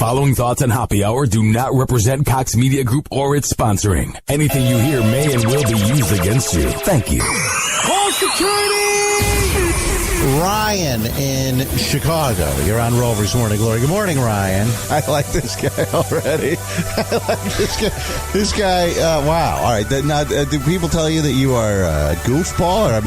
following thoughts on Hoppe Hour do not represent Cox Media Group or its sponsoring. Anything you hear may and will be used against you. Thank you. Call security! Ryan in Chicago. You're on Rover's Morning Glory. Good morning, Ryan. I like this guy already. I like this guy. This guy, wow. All right. Now, do people tell you that you are a goofball? Or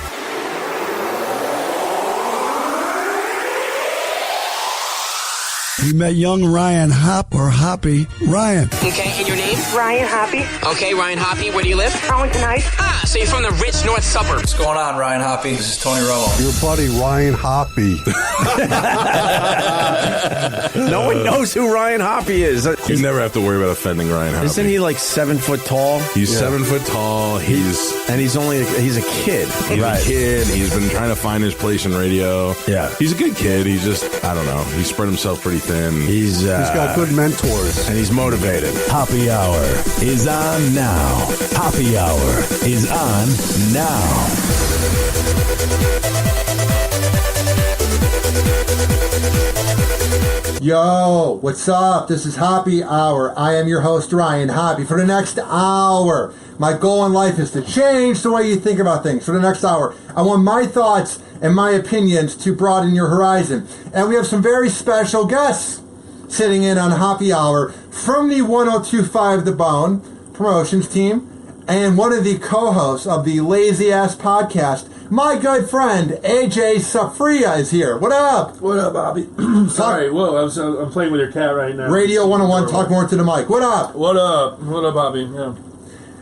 We met young Ryan Hoppe. Ryan. Okay, and your name? Ryan Hoppe. Okay, Ryan Hoppe. Where do you live? Arlington Heights. Ah, so you're from the rich north suburbs. What's going on, Ryan Hoppe? This is Tony Romo. Your buddy Ryan Hoppe. No one knows who Ryan Hoppe is. You never have to worry about offending Ryan Hoppe. Isn't he like 7 foot tall? He's 7 foot tall. He's a kid. He's a kid. He's been trying to find his place in radio. Yeah. He's a good kid. He's just, I don't know. He spread himself pretty thin. He's got good mentors. And he's motivated. Hoppe Hour is on now. Hoppe Hour is on now. Yo, what's up? This is Hoppe Hour. I am your host, Ryan Hoppe. For the next hour, my goal in life is to change the way you think about things. For the next hour, I want my thoughts and my opinions to broaden your horizon. And we have some very special guests sitting in on Hoppe Hour from the 102.5 The Bone promotions team and one of the co-hosts of the Lazy Ass podcast. My good friend, AJ Safria, is here. What up? What up, Bobby? Sorry, whoa, I'm playing with your cat right now. Radio 101, talk more to the mic. What up? What up? What up, Bobby? Yeah.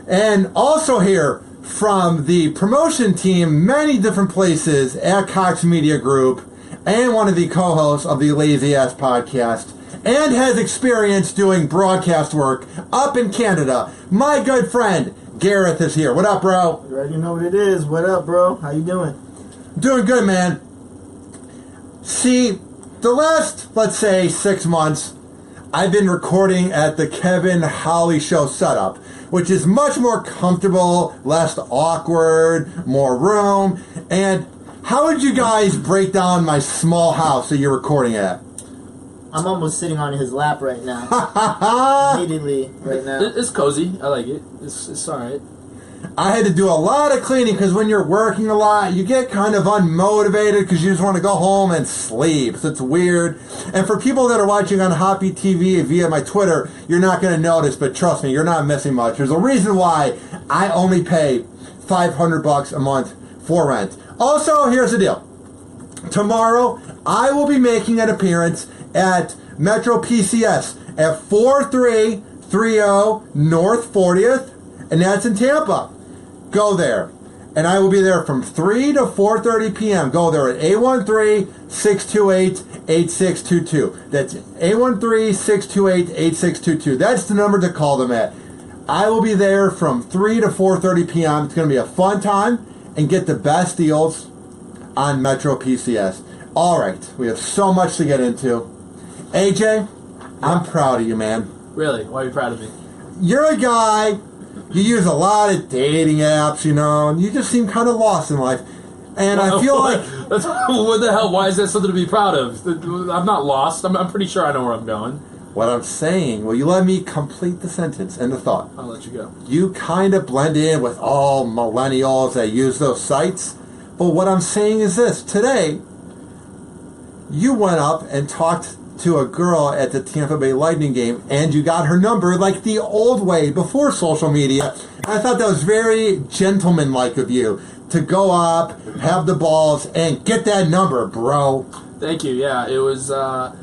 And also here from the promotion team, many different places at Cox Media Group, and one of the co-hosts of the Lazy Ass podcast, and has experience doing broadcast work up in Canada. My good friend, Gareth, is here. What up, bro? You already know what it is. What up, bro? How you doing? Doing good, man. See, the last, let's say, 6 months, I've been recording at the Kevin Holly Show setup, which is much more comfortable, less awkward, more room. And how would you guys break down my small house that you're recording at? I'm almost sitting on his lap right now. Immediately, right now. It's cozy. I like it. It's all right. I had to do a lot of cleaning because when you're working a lot, you get kind of unmotivated because you just want to go home and sleep. So it's weird. And for people that are watching on Hoppe TV via my Twitter, you're not going to notice, but trust me, you're not missing much. There's a reason why I only pay $500 a month for rent. Also, here's the deal. Tomorrow, I will be making an appearance at Metro PCS at 4330 North 40th, and that's in Tampa. Go there. And I will be there from 3 to 4:30 p.m. Go there at 813-628-8622. That's 813-628-8622. That's the number to call them at. I will be there from 3 to 4:30 p.m. It's going to be a fun time and get the best deals on Metro PCS. All right. We have so much to get into. AJ, I'm proud of you, man. Really? Why are you proud of me? You're a guy, you use a lot of dating apps, and you just seem kind of lost in life. And I feel like... What the hell? Why is that something to be proud of? I'm not lost. I'm pretty sure I know where I'm going. What I'm saying, will you let me complete the sentence and the thought? I'll let you go. You kind of blend in with all millennials that use those sites. But what I'm saying is this. Today, you went up and talked to a girl at the Tampa Bay Lightning game, and you got her number like the old way before social media. I thought that was very gentlemanlike of you to go up, have the balls, and get that number, bro. Thank you. Yeah, it was. I'm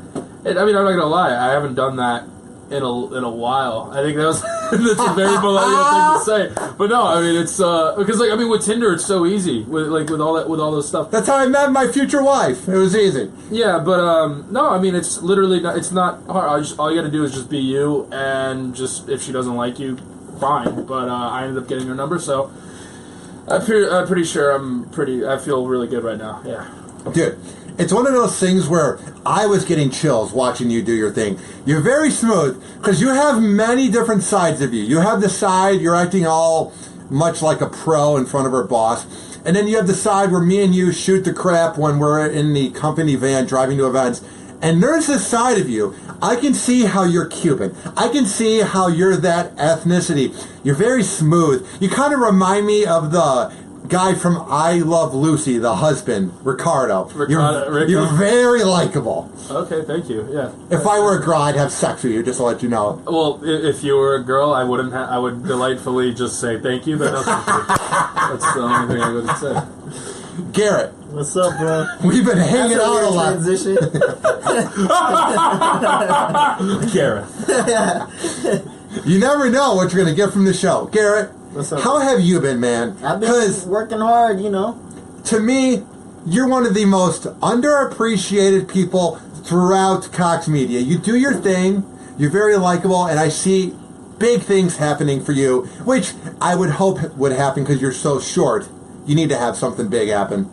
not gonna lie. I haven't done that in a while. I think that's a very millennial thing to say. But no, I mean it's because with Tinder it's so easy with all this stuff. That's how I met my future wife. It was easy. Yeah, but no, I mean it's literally it's not hard. All you got to do is just be you, and just if she doesn't like you, fine. But I ended up getting her number, so I'm pretty sure I feel really good right now. Yeah, dude. It's one of those things where I was getting chills watching you do your thing. You're very smooth because you have many different sides of you. You have the side you're acting all much like a pro in front of her boss. And then you have the side where me and you shoot the crap when we're in the company van driving to events. And there's this side of you. I can see how you're Cuban. I can see how you're that ethnicity. You're very smooth. You kind of remind me of the guy from I Love Lucy, the husband, Ricardo. You're very likable. Okay, thank you. Yeah. If I were a girl, I'd have sex with you, just to let you know. Well, if you were a girl, I wouldn't. I would delightfully just say thank you, but no thank you. That's the only thing I would say. Garrett. What's up, bro? We've been hanging out a lot. Transition. Garrett. You never know what you're going to get from the show. Garrett, what's up? How have you been, man? I've been working hard, you know. To me, you're one of the most underappreciated people throughout Cox Media. You do your thing. You're very likable, and I see big things happening for you, which I would hope would happen because you're so short. You need to have something big happen.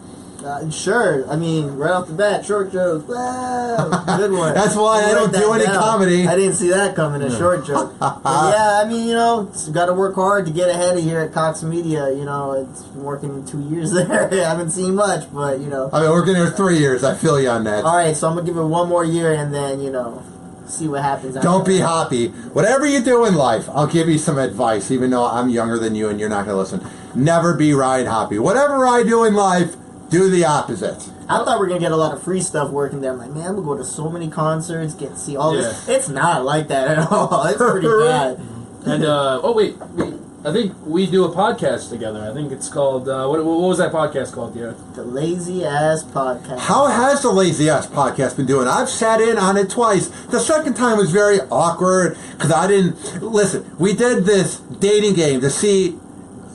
Sure. I mean, right off the bat, short jokes. Wow, good one. That's why I don't do any comedy. I didn't see that coming, a short joke. But yeah, I mean, you know, got to work hard to get ahead of here at Cox Media. You know, it's been working 2 years there. I haven't seen much, but, you know. I've been working there 3 years. I feel you on that. All right, so I'm going to give it 1 more year and then, you know, see what happens. Don't be Hoppy. Whatever you do in life, I'll give you some advice, even though I'm younger than you and you're not going to listen. Never be Ryan Hoppy. Whatever I do in life, do the opposite. I thought we were going to get a lot of free stuff working there. I'm like, man, I'm going to go to so many concerts, get to see all this. It's not like that at all. It's pretty bad. And, wait. I think we do a podcast together. I think it's called, what was that podcast called, Garrett? The Lazy Ass Podcast. How has the Lazy Ass Podcast been doing? I've sat in on it twice. The second time was very awkward because I didn't... Listen, we did this dating game to see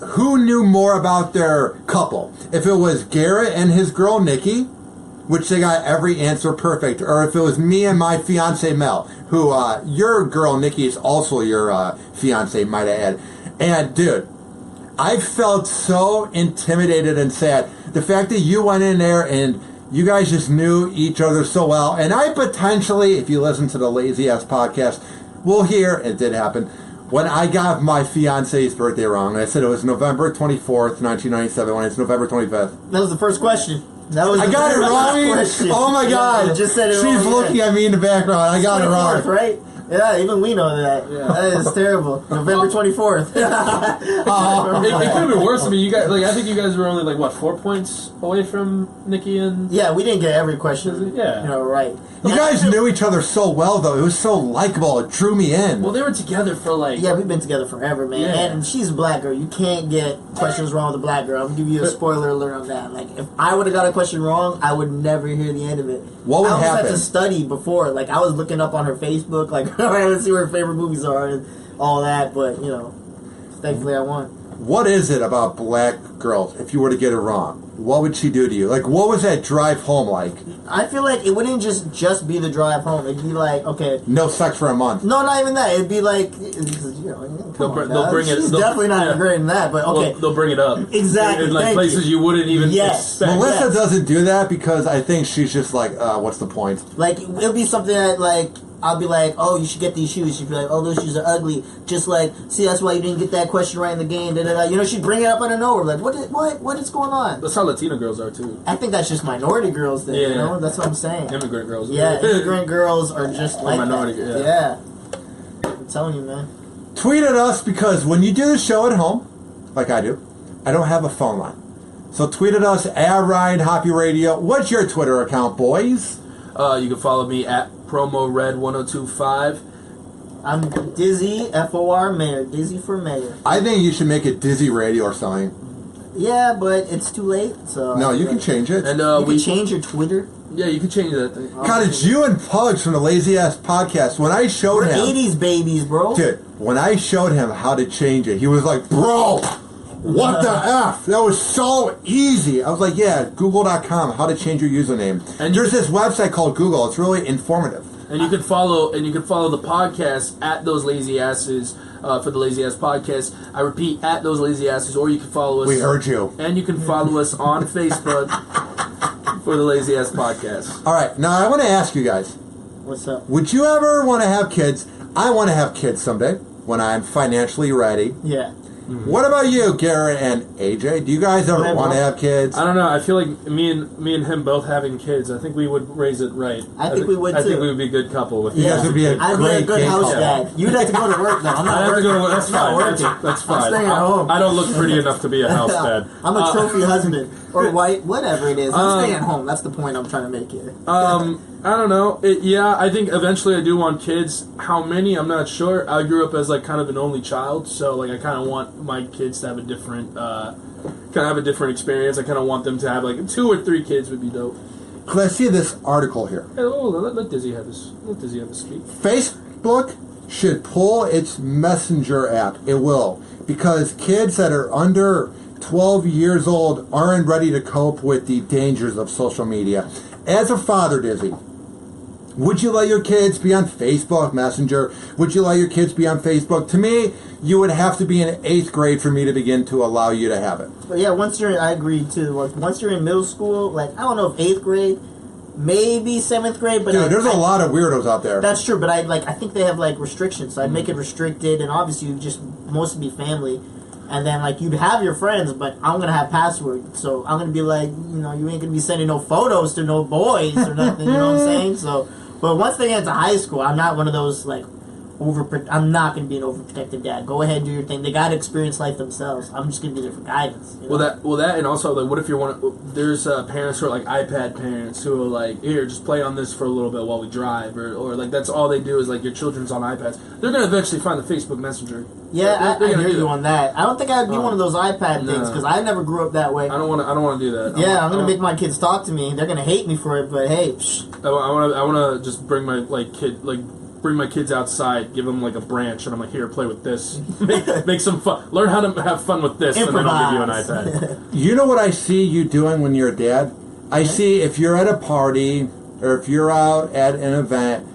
who knew more about their couple. If it was Garrett and his girl Nikki, which they got every answer perfect, or if it was me and my fiance Mel, who your girl Nikki is also your fiance, might I add. And dude, I felt so intimidated and sad. The fact that you went in there and you guys just knew each other so well, and I potentially, if you listen to the Lazy Ass Podcast, will hear, it did happen, when I got my fiance's birthday wrong. I said it was November 24th, 1997, when it's November 25th. That was the first question. I got it wrong? Question. Oh my God. You just said it She's wrong. looking at me in the background. I got it wrong. Right? Yeah, even we know that. Yeah. That is terrible. November 24th. It could have been worse. I mean, you guys, I think you guys were only 4 points away from Nikki and... Yeah, we didn't get every question. Yeah. You know, right. You guys knew each other so well, though. It was so likable. It drew me in. Well, they were together for Yeah, we've been together forever, man. Yeah. And she's a black girl. You can't get questions wrong with a black girl. I'm going to give you a spoiler alert on that. If I would have got a question wrong, I would never hear the end of it. What would happen? I almost had to study before. I was looking up on her Facebook, let's see where her favorite movies are and all that. But, you know, thankfully I won. What is it about black girls, if you were to get it wrong? What would she do to you? What was that drive home like? I feel like it wouldn't just be the drive home. It'd be okay. No sex for a month. No, not even that. It'd be they'll bring it. She's definitely not great in that, but okay. Well, they'll bring it up. Exactly. In places you wouldn't even expect. Melissa doesn't do that because I think she's just what's the point? It'll be something that I'll be oh, you should get these shoes. She'd be oh, those shoes are ugly. Just see, that's why you didn't get that question right in the game. Da, da, da. You know, she'd bring it up out of nowhere. What is going on? That's how Latino girls are too. I think that's just minority girls. Then, you know, that's what I'm saying. Immigrant girls. Yeah, immigrant girls are just minority. That. Yeah, I'm telling you, man. Tweet at us because when you do the show at home, like I do, I don't have a phone line. So tweet at us at Ryan Hoppy Radio. What's your Twitter account, boys? You can follow me at PromoRed1025. I'm Dizzy, F-O-R, Mayor. Dizzy for Mayor. I think you should make it Dizzy Radio or something. Yeah, but it's too late. So no, you can change it. And you can change your Twitter. Yeah, you can change that thing. God, it's you and Pugs from the Lazy Ass Podcast. When I showed him... 80s babies, bro. Dude, when I showed him how to change it, he was like, bro, what the F? That was so easy. I was like, yeah, google.com, how to change your username. And there's this website called Google. It's really informative. And you can follow the podcast at Those Lazy Asses for the Lazy Ass Podcast. I repeat, at Those Lazy Asses, or you can follow us. We heard you. And you can follow us on Facebook for the Lazy Ass Podcast. All right, now I want to ask you guys. What's up? Would you ever want to have kids? I want to have kids someday when I'm financially ready. Yeah. What about you, Garrett and AJ? Do you guys ever want to have kids? I don't know. I feel like me and him both having kids, I think we would raise it right. I think we would, too. I think we would be a good couple. With you guys would be I'd be a good house dad. You'd have to go to work, though. I'm not I'd have to go to work. That's fine. working. That's fine. I'm staying at home. I don't look pretty enough to be a house dad. I'm a trophy husband. Or white, whatever it is. I'm staying at home. That's the point I'm trying to make here. I don't know. I think eventually I do want kids. How many? I'm not sure. I grew up as like kind of an only child, so like I kind of want my kids to have a different, experience. I kind of want them to have like 2 or 3 kids would be dope. Because I see this article here. Hey, let Dizzy have his. Let Dizzy have his speak. Facebook should pull its messenger app. It will, because kids that are under 12 years old aren't ready to cope with the dangers of social media. As a father, Dizzy, would you let your kids be on Facebook Messenger? Would you let your kids be on Facebook? To me, you would have to be in 8th grade for me to begin to allow you to have it. But yeah, I agree too. Once you're in middle school, like I don't know if 8th grade, maybe 7th grade, but dude, there's a lot of weirdos out there. That's true, but I think they have like restrictions, so I'd make it restricted, and obviously you just mostly be family. And then, like, you'd have your friends, but I'm going to have passwords. So I'm going to be like, you ain't going to be sending no photos to no boys or nothing, you know what I'm saying? So, but once they get into high school, I'm not one of those, like, I'm not going to be an overprotective dad. Go ahead and do your thing. They got to experience life themselves. I'm just going to be there for guidance. You know? Well, that, and also, like, what if you're there's parents who are, like, iPad parents who are, like, here, just play on this for a little bit while we drive, or like, that's all they do is, like, your children's on iPads. They're going to eventually find the Facebook Messenger. Yeah, I hear you on that. I don't think I'd be one of those iPad things, because I never grew up that way. I don't want to do that. Yeah, I'm going to make my kids talk to me. They're going to hate me for it, but hey. I want to just bring my, bring my kids outside, give them like a branch, and I'm like, here, play with this. Make some fun. Learn how to have fun with this, and then I'll give you an iPad. You know what I see you doing when you're a dad? I see if you're at a party or if you're out at an event,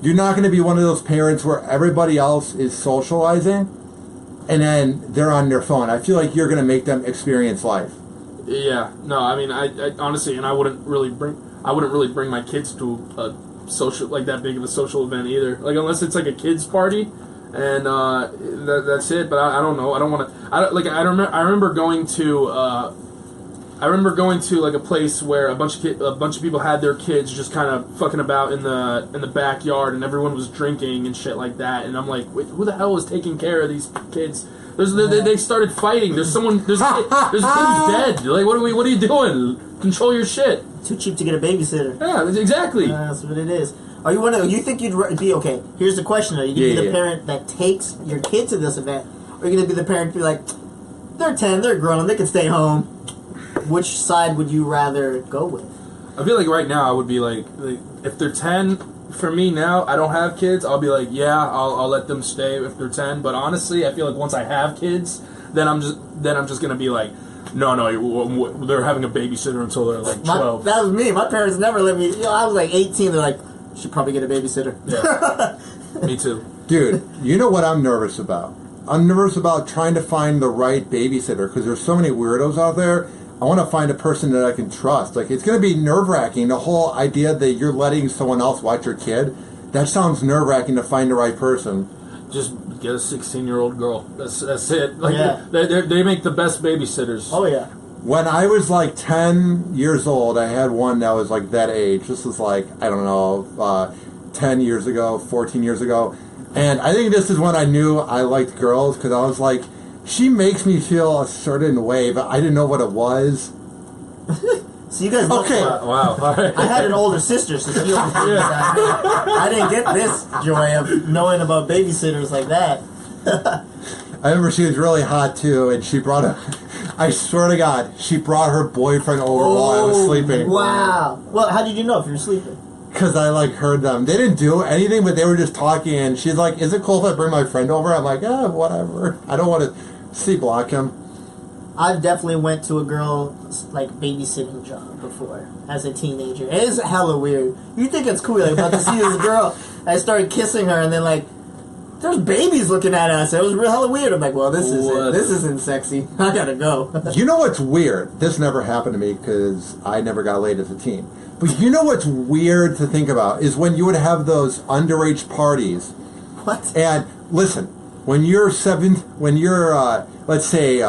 you're not going to be one of those parents where everybody else is socializing and then they're on their phone. I feel like you're going to make them experience life. Yeah. No, I mean, I honestly, and I wouldn't really bring my kids to a social, like that big of a social event either, like unless it's like a kids party, and that's it. But I don't know. I don't want to. I remember going to like a place where a bunch of people had their kids just kind of fucking about in the backyard, and everyone was drinking and shit like that. And I'm like, wait, who the hell is taking care of these kids? They started fighting. There's a kid who's dead. Like, what are you doing? Control your shit. Too cheap to get a babysitter. Yeah, exactly. That's what it is. Are you think you'd be okay? Here's the question: are you gonna be the parent that takes your kid to this event, or are you gonna be the parent to be like, they're 10, they're grown, they can stay home? Which side would you rather go with? I feel like right now I would be like if they're 10. For me now, I don't have kids. I'll be like, yeah, I'll let them stay if they're 10. But honestly, I feel like once I have kids, then I'm just gonna be like, no, they're having a babysitter until they're like 12. That was me. My parents never let me. I was like 18. They're like, you should probably get a babysitter. Yeah. Me too. Dude, you know what I'm nervous about? I'm nervous about trying to find the right babysitter because there's so many weirdos out there. I want to find a person that I can trust. Like, it's going to be nerve-wracking, the whole idea that you're letting someone else watch your kid. That sounds nerve-wracking to find the right person. Just get a 16-year-old girl. That's it. Like, yeah. They make the best babysitters. Oh, yeah. When I was like 10 years old, I had one that was like that age. This was like, I don't know, 10 years ago, 14 years ago. And I think this is when I knew I liked girls because I was like, she makes me feel a certain way, but I didn't know what it was. So you guys okay. Wow. Right. I had an older sister, so she I didn't get this joy of knowing about babysitters like that. I remember she was really hot too, and she brought I swear to God, she brought her boyfriend over while I was sleeping. Wow. Well, how did you know if you were sleeping? Because I heard them. They didn't do anything, but they were just talking, and she's like, is it cool if I bring my friend over? I'm like, whatever. I don't want to block him. I've definitely went to a girl's babysitting job before as a teenager. It is hella weird. You think it's cool, about to see this girl. I started kissing her, and then there's babies looking at us. It was real hella weird. I'm like, well, this isn't sexy. I gotta go. You know what's weird? This never happened to me because I never got laid as a teen. But you know what's weird to think about is when you would have those underage parties. What? And listen, when you're let's say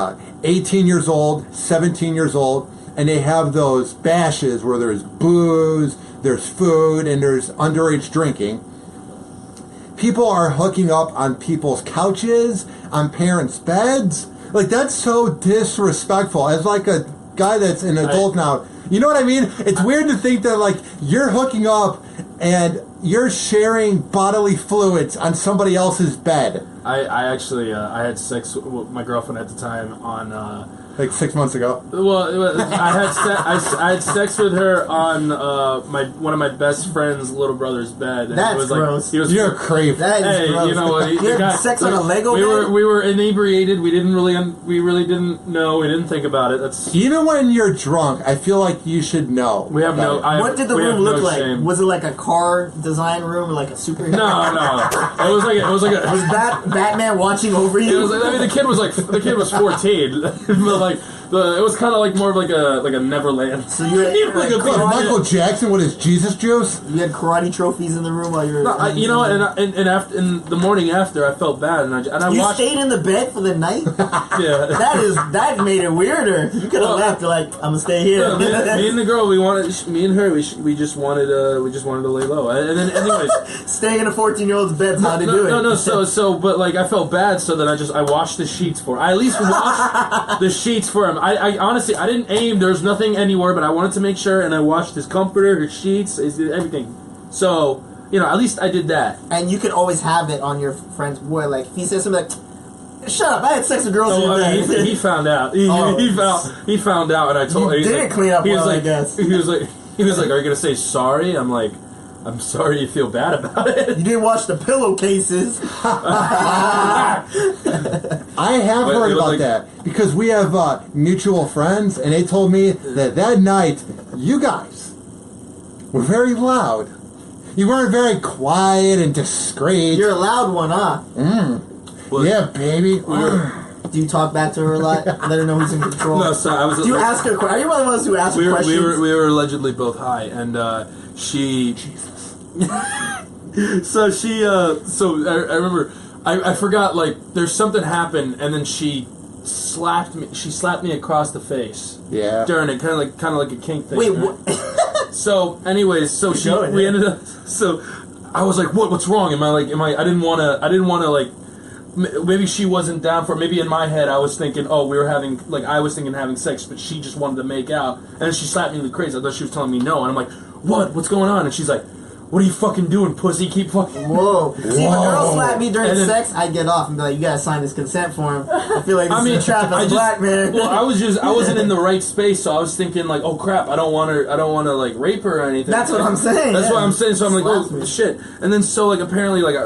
18 years old, 17 years old, and they have those bashes where there's booze, there's food, and there's underage drinking. People are hooking up on people's couches, on parents' beds. Like, that's so disrespectful. As like a guy that's an adult now, you know what I mean? It's weird to think that like you're hooking up and you're sharing bodily fluids on somebody else's bed. I actually I had sex with my girlfriend at the time on like 6 months ago. Well, I had sex with her on one of my best friend's little brother's bed. And That's it was like, gross. You're a creep. That is gross. You know what? You had sex on a Lego bed? We were inebriated. We really didn't know. We didn't think about it. That's even when you're drunk. I feel like you should know. We have no. What did the room look like? Shame. Was it like a car design room or like a superhero? No. It was like a. Was Batman watching over you? It was. I mean, the kid was 14, but like. It was kind of like more of like a Neverland. So you had like Michael Jackson with his Jesus juice. You had karate trophies in the room while you were. No, and after in the morning after, I felt bad, and I you watched. Stayed in the bed for the night. Yeah, that made it weirder. You could have left. Like, I'm gonna stay here. Yeah, me and the girl, me and her, we just wanted to lay low, and then anyways, staying in a 14-year-old's bed's how to do it. No. So, but like I felt bad, so then I washed the sheets for. I at least washed the sheets for him. I honestly, I didn't aim. There's nothing anywhere, but I wanted to make sure, and I washed his comforter, his sheets, everything. So, at least I did that. And you could always have it on your friend's boy. Like, if he says something like, "Shut up, I had sex with girls in your bed." He found out. He found out, and I told him. You didn't clean up well, I guess. He was like, "Are you gonna say sorry?" I'm like, "I'm sorry you feel bad about it." You didn't watch the pillowcases. I have heard about that because we have mutual friends, and they told me that night you guys were very loud. You weren't very quiet and discreet. You're a loud one, huh? Well, yeah, baby. Do you talk back to her a lot? Let her know who's in control. No, so Do you ask her? Are you one of the ones who ask her questions? We were allegedly both high, and she. So she. So I remember. I forgot. Like, there's something happened, and then she slapped me. She slapped me across the face. Yeah. During it, kind of like a kink thing. Wait. Right? So, anyways, we ended up. So, I was like, "What's wrong? Am I? I didn't want to like." Maybe she wasn't down for it. Maybe in my head I was thinking, I was thinking having sex, but she just wanted to make out. And then she slapped me like crazy. I thought she was telling me no. And I'm like, what's going on? And she's like, what are you fucking doing, pussy? Keep fucking... Whoa. See, if a girl slapped me during sex, I'd get off and be like, you gotta sign this consent form. I feel like this is a trap as a black man. Well, I wasn't in the right space, so I was thinking like, oh crap, I don't want to like rape her or anything. That's what I'm saying. That's what I'm saying. So I'm like, oh shit. And then so like apparently like I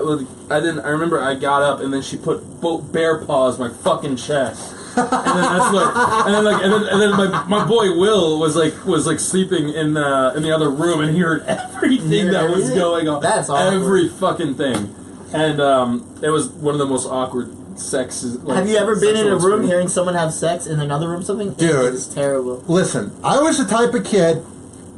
remember I got up and then she put both bear paws on my fucking chest. And then my boy Will was like sleeping in the other room, and he heard everything that was going on. That's awkward. Every fucking thing, and it was one of the most awkward sexes. Have you ever been in a room hearing someone have sex in another room? Something, dude, it's terrible. Listen, I was the type of kid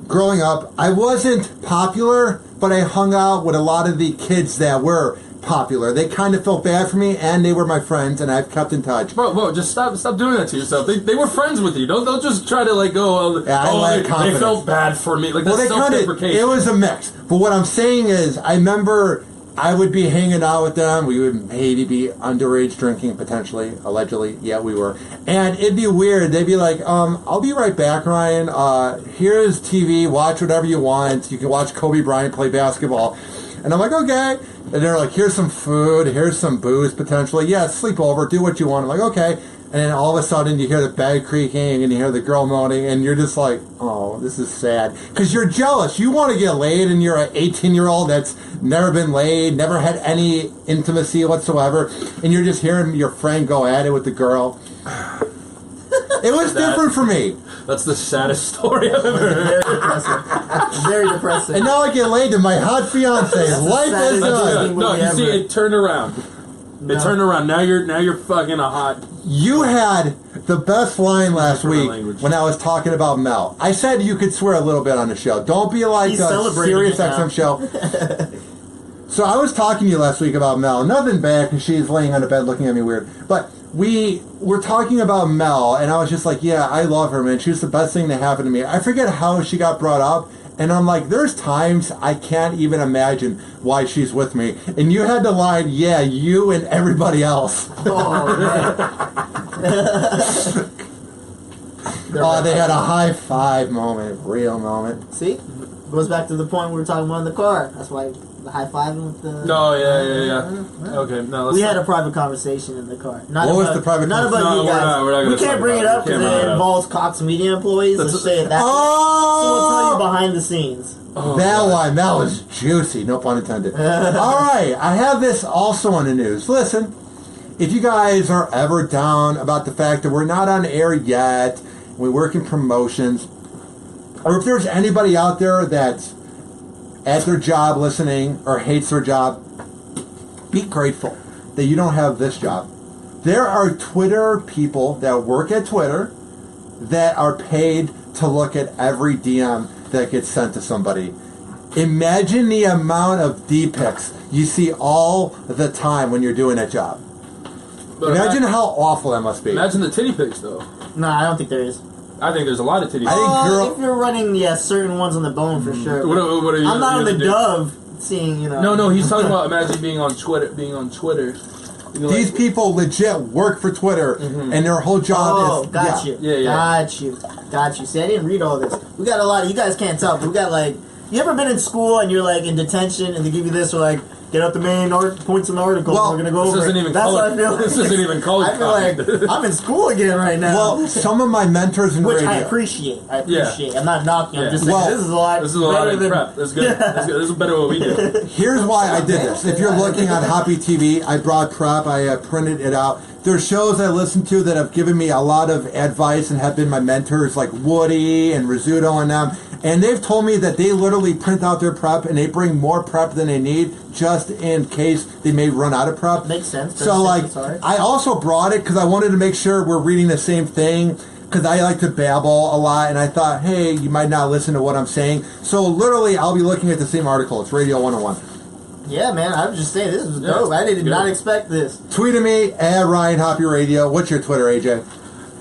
growing up. I wasn't popular, but I hung out with a lot of the kids that were popular. They kind of felt bad for me, and they were my friends, and I've kept in touch. Bro, just stop doing that to yourself. They were friends with you. Don't just try to like go. They felt bad for me. Like, well, that's self-deprecation. It was a mix. But what I'm saying is, I remember I would be hanging out with them. We would maybe be underage drinking, potentially, allegedly. Yeah, we were. And it'd be weird. They'd be like, I'll be right back, Ryan. Here's TV. Watch whatever you want. You can watch Kobe Bryant play basketball. And I'm like, okay. And they're like, here's some food, here's some booze, potentially. Yeah, sleep over, do what you want. I'm like, okay. And then all of a sudden you hear the bed creaking and you hear the girl moaning, and you're just like, oh, this is sad. Because you're jealous. You want to get laid, and you're an 18-year-old that's never been laid, never had any intimacy whatsoever, and you're just hearing your friend go at it with the girl. It was different for me. That's the saddest story I've ever heard. Very depressing. Very depressing. And now I get laid to my hot fiance. Life is good. No, you see, it turned around. It turned around. Now you're fucking a hot. You had the best line last week when I was talking about Mel. I said you could swear a little bit on the show. Don't be like the Sirius XM show. So I was talking to you last week about Mel. Nothing bad because she's laying on the bed looking at me weird. But we were talking about Mel, and I was just like, yeah, I love her, man. She was the best thing that happened to me. I forget how she got brought up, and I'm like, there's times I can't even imagine why she's with me. And you had the line, yeah, you and everybody else. Oh, man. They had a high five moment, real moment. See? Goes back to the point we were talking about in the car. That's why the high fiving with the... No, yeah. Okay, no, we had a private conversation in the car. What was the private conversation? Not about you guys. We're not we can't bring it up because it involves Cox Media employees. Let's say it that way. So we'll tell you behind the scenes. That one, that was juicy, no pun intended. All right, I have this also on the news. Listen, if you guys are ever down about the fact that we're not on air yet, we work in promotions, or if there's anybody out there that's at their job listening or hates their job, be grateful that you don't have this job. There are Twitter people that work at Twitter that are paid to look at every DM that gets sent to somebody. Imagine the amount of D-pics you see all the time when you're doing that job. But imagine how awful that must be. Imagine the titty pics, though. No, I don't think there is. I think there's a lot of titty pics. If you're running, certain ones on the bone for sure. What are you, I'm not on the Dove seeing, No, he's talking about imagine being on Twitter. These people legit work for Twitter, and their whole job is... Got you. See, I didn't read all this. We got a lot of... You guys can't tell, but we got, You ever been in school and you're, in detention, and they give you this, or, get out the main points in the article, we're going to go over it. That's what I feel like. This isn't even college. I feel like I'm in school again right now. Well, some of my mentors in Which radio... I appreciate. I'm not knocking. I'm just saying this is a lot better than... prep. That's good. That's good. This is better than what we do. Here's why I did this. If you're looking on Hoppe TV, I brought prep. I printed it out. There's shows I listen to that have given me a lot of advice and have been my mentors, like Woody and Rizzuto and them. And they've told me that they literally print out their prep and they bring more prep than they need just in case they may run out of prep. Makes sense. So, I also brought it because I wanted to make sure we're reading the same thing, because I like to babble a lot, and I thought, hey, you might not listen to what I'm saying. So, literally, I'll be looking at the same article. It's Radio 101. Yeah, man, I was just saying, this was dope. I did not expect this. Tweet at me, at Ryan Hoppe Radio. What's your Twitter, AJ?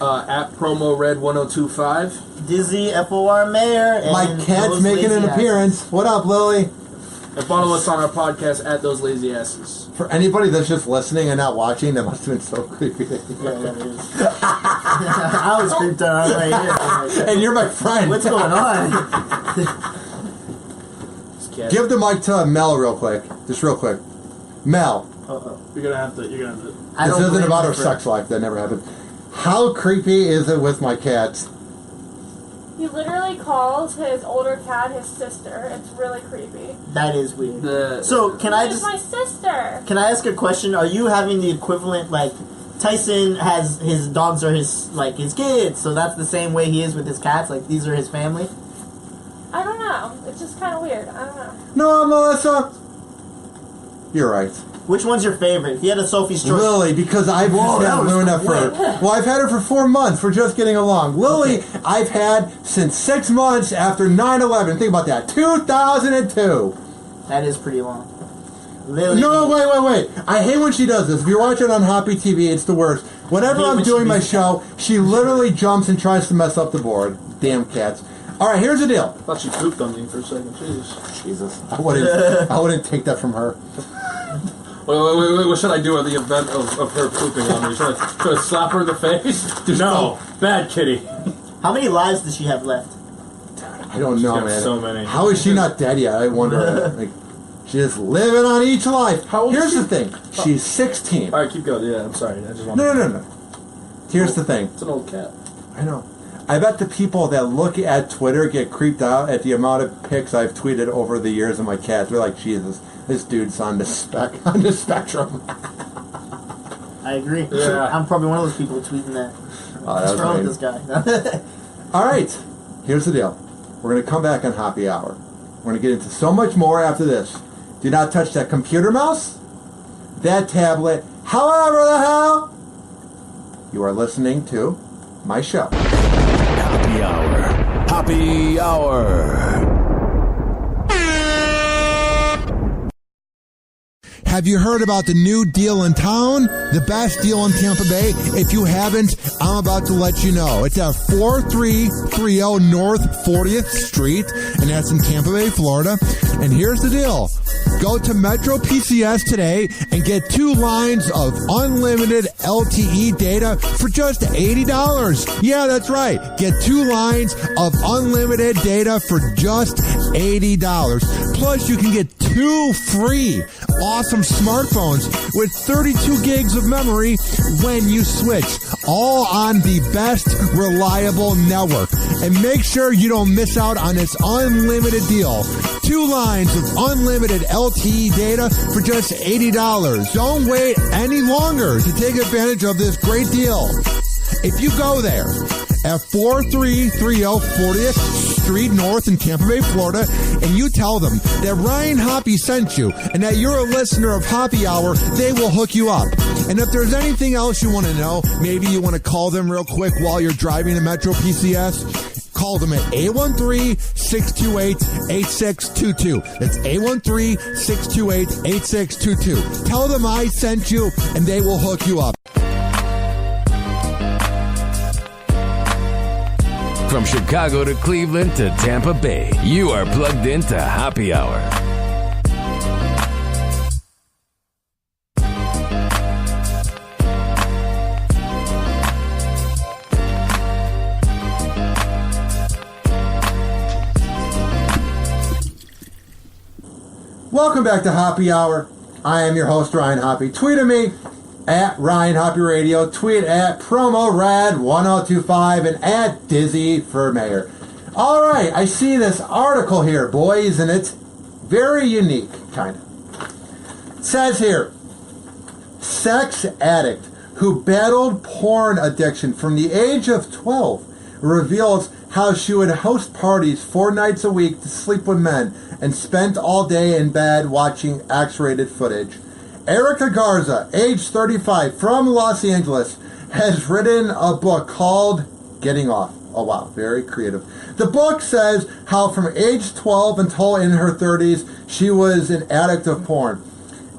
At PromoRed1025. Dizzy FOR Mayor. And my cat's making an appearance. What up, Lily? And follow us on our podcast at Those Lazy Asses. For anybody that's just listening and not watching, that must have been so creepy. Yeah, that is. I was creeped out right here. And you're my friend. What's going on? Give the mic to Mel real quick. Just real quick. Mel. You're gonna have to. This isn't about her sex life. That never happened. How creepy is it with my cats? He literally calls his older cat his sister. It's really creepy. That is weird. So can I just... my sister. Can I ask a question? Are you having the equivalent, Tyson has his dogs are his kids, so that's the same way he is with his cats? These are his family? I don't know. It's just kind of weird. I don't know. No, Melissa. You're right. Which one's your favorite? If you had a Sophie's choice... Lily, because I've just had Luna I've had her for 4 months. We're just getting along. Lily, okay. I've had since 6 months after 9/11. Think about that. 2002. That is pretty long. Lily. No, wait. I hate when she does this. If you're watching on Hoppe TV, it's the worst. Whenever I'm doing my show, she literally jumps and tries to mess up the board. Damn cats. All right, here's the deal. I thought she pooped on me for a second. Jesus. I wouldn't take that from her. Wait, what should I do at the event of her pooping on me? Should I slap her in the face? No. Bad kitty. How many lives does she have left? I don't know, man. So many. How is she not dead yet? I wonder. She's living on each life. How old Here's is she? the thing. She's 16. All right, keep going. Yeah, I'm sorry. I just want No. Here's the thing. It's an old cat. I know. I bet the people that look at Twitter get creeped out at the amount of pics I've tweeted over the years of my cat. They're like, Jesus, this dude's on the spectrum. I agree. Yeah. I'm probably one of those people tweeting that. What's wrong with this guy? All right. Here's the deal. We're going to come back on Hoppe Hour. We're going to get into so much more after this. Do not touch that computer mouse, that tablet, however the hell you are listening to my show. Hoppe Hour. Hoppe Hour. Have you heard about the new deal in town? The best deal in Tampa Bay? If you haven't, I'm about to let you know. It's at 4330 North 40th Street, and that's in Tampa Bay, Florida. And here's the deal. Go to Metro PCS today and get 2 lines of unlimited LTE data for just $80. Yeah, that's right. Get 2 lines of unlimited data for just $80. Plus, you can get 2 free awesome smartphones with 32 gigs of memory when you switch. All on the best reliable network. And make sure you don't miss out on this unlimited deal. 2 lines of unlimited LTE data for just $80. Don't wait any longer to take advantage of this great deal. If you go there at 4330 40th Street North in Tampa Bay, Florida, and you tell them that Ryan Hoppe sent you and that you're a listener of Hoppe Hour, they will hook you up. And if there's anything else you want to know, maybe you want to call them real quick while you're driving to Metro PCS, call them at 813-628-8622. That's 813-628-8622. Tell them I sent you, and they will hook you up. From Chicago to Cleveland to Tampa Bay, you are plugged into Hoppe Hour. Welcome back to Hoppe Hour. I am your host, Ryan Hoppe. Tweet at me at Ryan Hoppe Radio. Tweet at PromoRad1025 and at Dizzy for Mayor. All right, I see this article here, boys, and it's very unique, kind of. It says here, sex addict who battled porn addiction from the age of 12 reveals how she would host parties 4 nights a week to sleep with men and spent all day in bed watching X-rated footage. Erica Garza, age 35, from Los Angeles, has written a book called Getting Off. Oh wow, very creative. The book says how from age 12 until in her 30s, she was an addict of porn.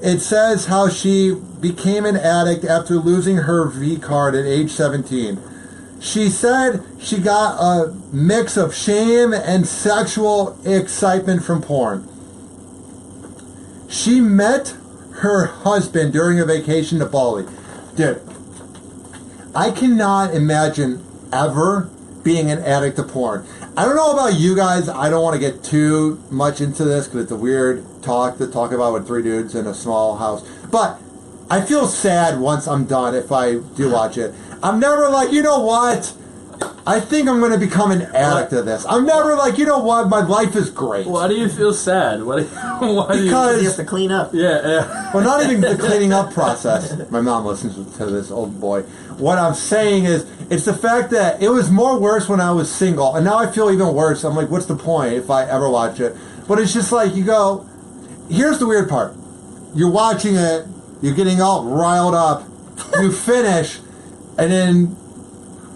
It says how she became an addict after losing her V card at age 17. She said she got a mix of shame and sexual excitement from porn. She met her husband during a vacation to Bali. Dude, I cannot imagine ever being an addict to porn. I don't know about you guys. I don't want to get too much into this because it's a weird talk to talk about with 3 dudes in a small house. But I feel sad once I'm done if I do watch it. I'm never like, you know what? I think I'm going to become an addict of this. I'm never like, you know what? My life is great. Why do you feel sad? Because you have to clean up. Yeah. Well, not even the cleaning up process. My mom listens to this old boy. What I'm saying is, it's the fact that it was more worse when I was single, and now I feel even worse. I'm like, what's the point if I ever watch it? But it's just like, you go, here's the weird part. You're watching it, you're getting all riled up, you finish, and then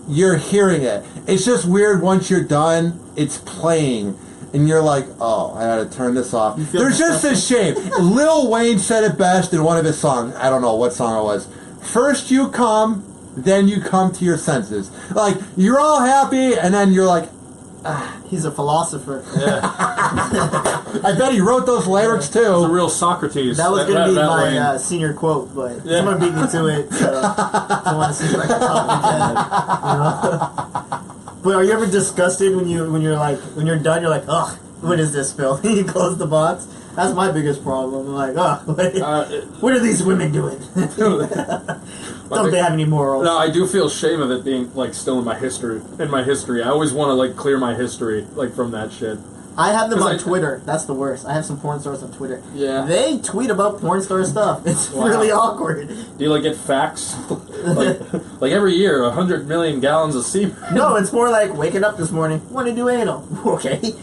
you're hearing it. It's just weird once you're done, it's playing, and you're like, oh, I had to turn this off. There's just this shame. Lil Wayne said it best in one of his songs. I don't know what song it was. First you come, then you come to your senses. Like, you're all happy, and then you're like, ah. He's a philosopher. Yeah. I bet he wrote those lyrics, too. He's a real Socrates. That was going to be my senior quote, but someone beat me to it, so I don't want to seem like a talking head. But are you ever disgusted when you're done? You're like, ugh, what is this, Phil? You close the box. That's my biggest problem. I'm like, oh, what are these women doing? Don't they have any morals? No, I do feel shame of it being like still in my history. I always want to like clear my history like from that shit. I have them on Twitter. That's the worst. I have some porn stars on Twitter. Yeah. They tweet about porn star stuff. It's really awkward. Do you like get facts? like every year, 100 million gallons of semen? No, it's more like waking up this morning, want to do anal. Okay.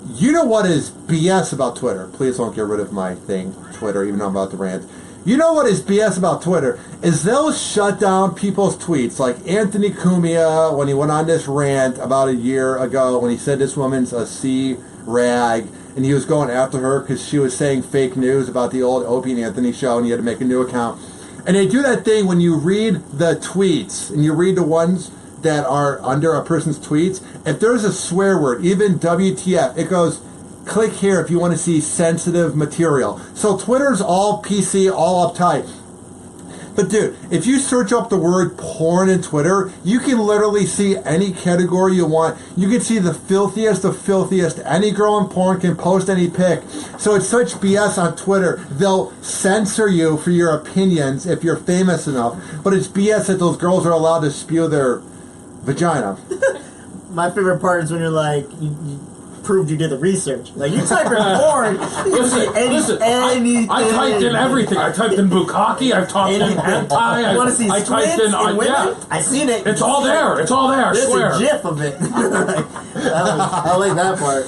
You know what is BS about Twitter? Please don't get rid of my thing, Twitter, even though I'm about to rant. You know what is BS about Twitter? Is they'll shut down people's tweets. Like Anthony Cumia, when he went on this rant about a year ago, when he said this woman's a C rag, and he was going after her because she was saying fake news about the old Opie and Anthony show, and he had to make a new account. And they do that thing when you read the tweets, and you read the ones that are under a person's tweets. If there's a swear word, even WTF, it goes, click here if you want to see sensitive material. So Twitter's all PC, all uptight. But dude, if you search up the word porn in Twitter, you can literally see any category you want. You can see the filthiest of filthiest. Any girl in porn can post any pic. So it's such BS on Twitter. They'll censor you for your opinions if you're famous enough. But it's BS that those girls are allowed to spew their vagina. My favorite part is when you're like, you proved you did the research. Like, you type in porn, you see anything. I typed in everything. I typed in bukkake. I've typed in hentai. I want to see typed in women. yeah. I seen it. It's all there. It's all there. I There's swear. a GIF of it. I like that part.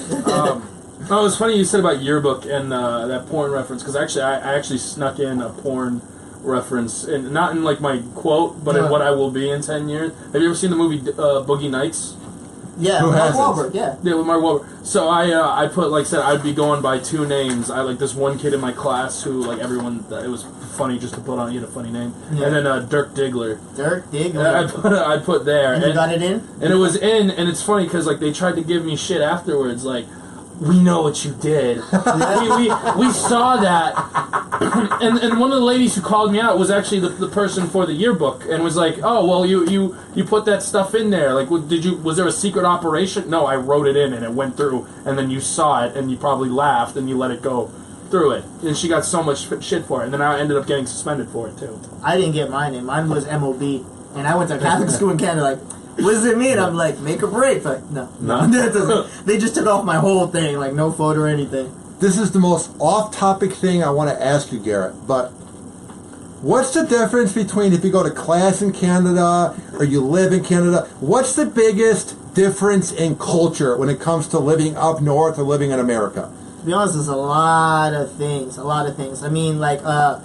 Oh, it's funny you said about yearbook and that porn reference, because actually I actually snuck in a porn reference, and not in like my quote, but in what I will be in 10 years. Have you ever seen the movie Boogie Nights? Yeah, Who Mark has Wahlberg, yeah. Yeah, with Mark Wahlberg. So I put, like I said, I'd be going by two names. I like this one kid in my class who, like, everyone, it was funny just to put on, he had a funny name. Yeah. And then Dirk Diggler. Dirk Diggler. I put there. And you got it in? And it was in, and it's funny because, like, they tried to give me shit afterwards, like, we know what you did. we saw that. And one of the ladies who called me out was actually the person for the yearbook, and was like, oh, well, you put that stuff in there. Like, was there a secret operation? No, I wrote it in, and it went through, and then you saw it, and you probably laughed, and you let it go through it. And she got so much shit for it, and then I ended up getting suspended for it, too. I didn't get mine in. Mine was MOB, and I went to Catholic school in Canada, like, what does it mean? I'm like, make a break. Like, no. They just took off my whole thing, like no photo or anything. This is the most off-topic thing I want to ask you, Garrett, but what's the difference between if you go to class in Canada or you live in Canada? What's the biggest difference in culture when it comes to living up north or living in America? To be honest, there's a lot of things. I mean, like I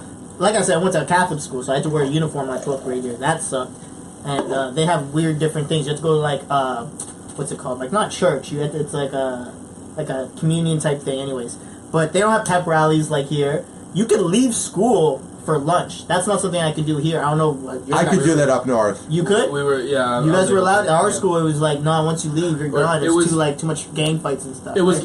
said, I went to a Catholic school, so I had to wear a uniform my 12th grade year. That sucked. And they have weird different things. You have to go to, like, what's it called? Like, not church. It's like a communion type thing anyways. But they don't have pep rallies like here. You could leave school for lunch. That's not something I could do here. I don't know. I could do that up north. You could? We were, yeah. You guys were allowed? At our school, it was like, no, once you leave, you're gone. It's too much gang fights and stuff. It was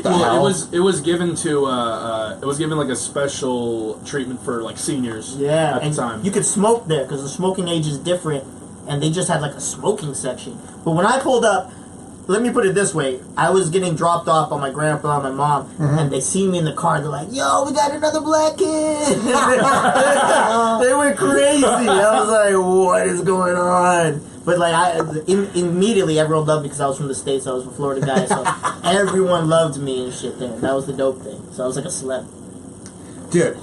given to it was given like a special treatment for like seniors. Yeah, at the time. You could smoke there because the smoking age is different, and they just had like a smoking section. But when I pulled up, let me put it this way: I was getting dropped off by my grandpa and my mom, and they see me in the car. And they're like, "Yo, we got another black kid!" They went crazy. I was like, "What is going on?" But like, immediately everyone loved me because I was from the States. I was a Florida guy, so everyone loved me and shit there. That was the dope thing. So I was like a celeb. Dude,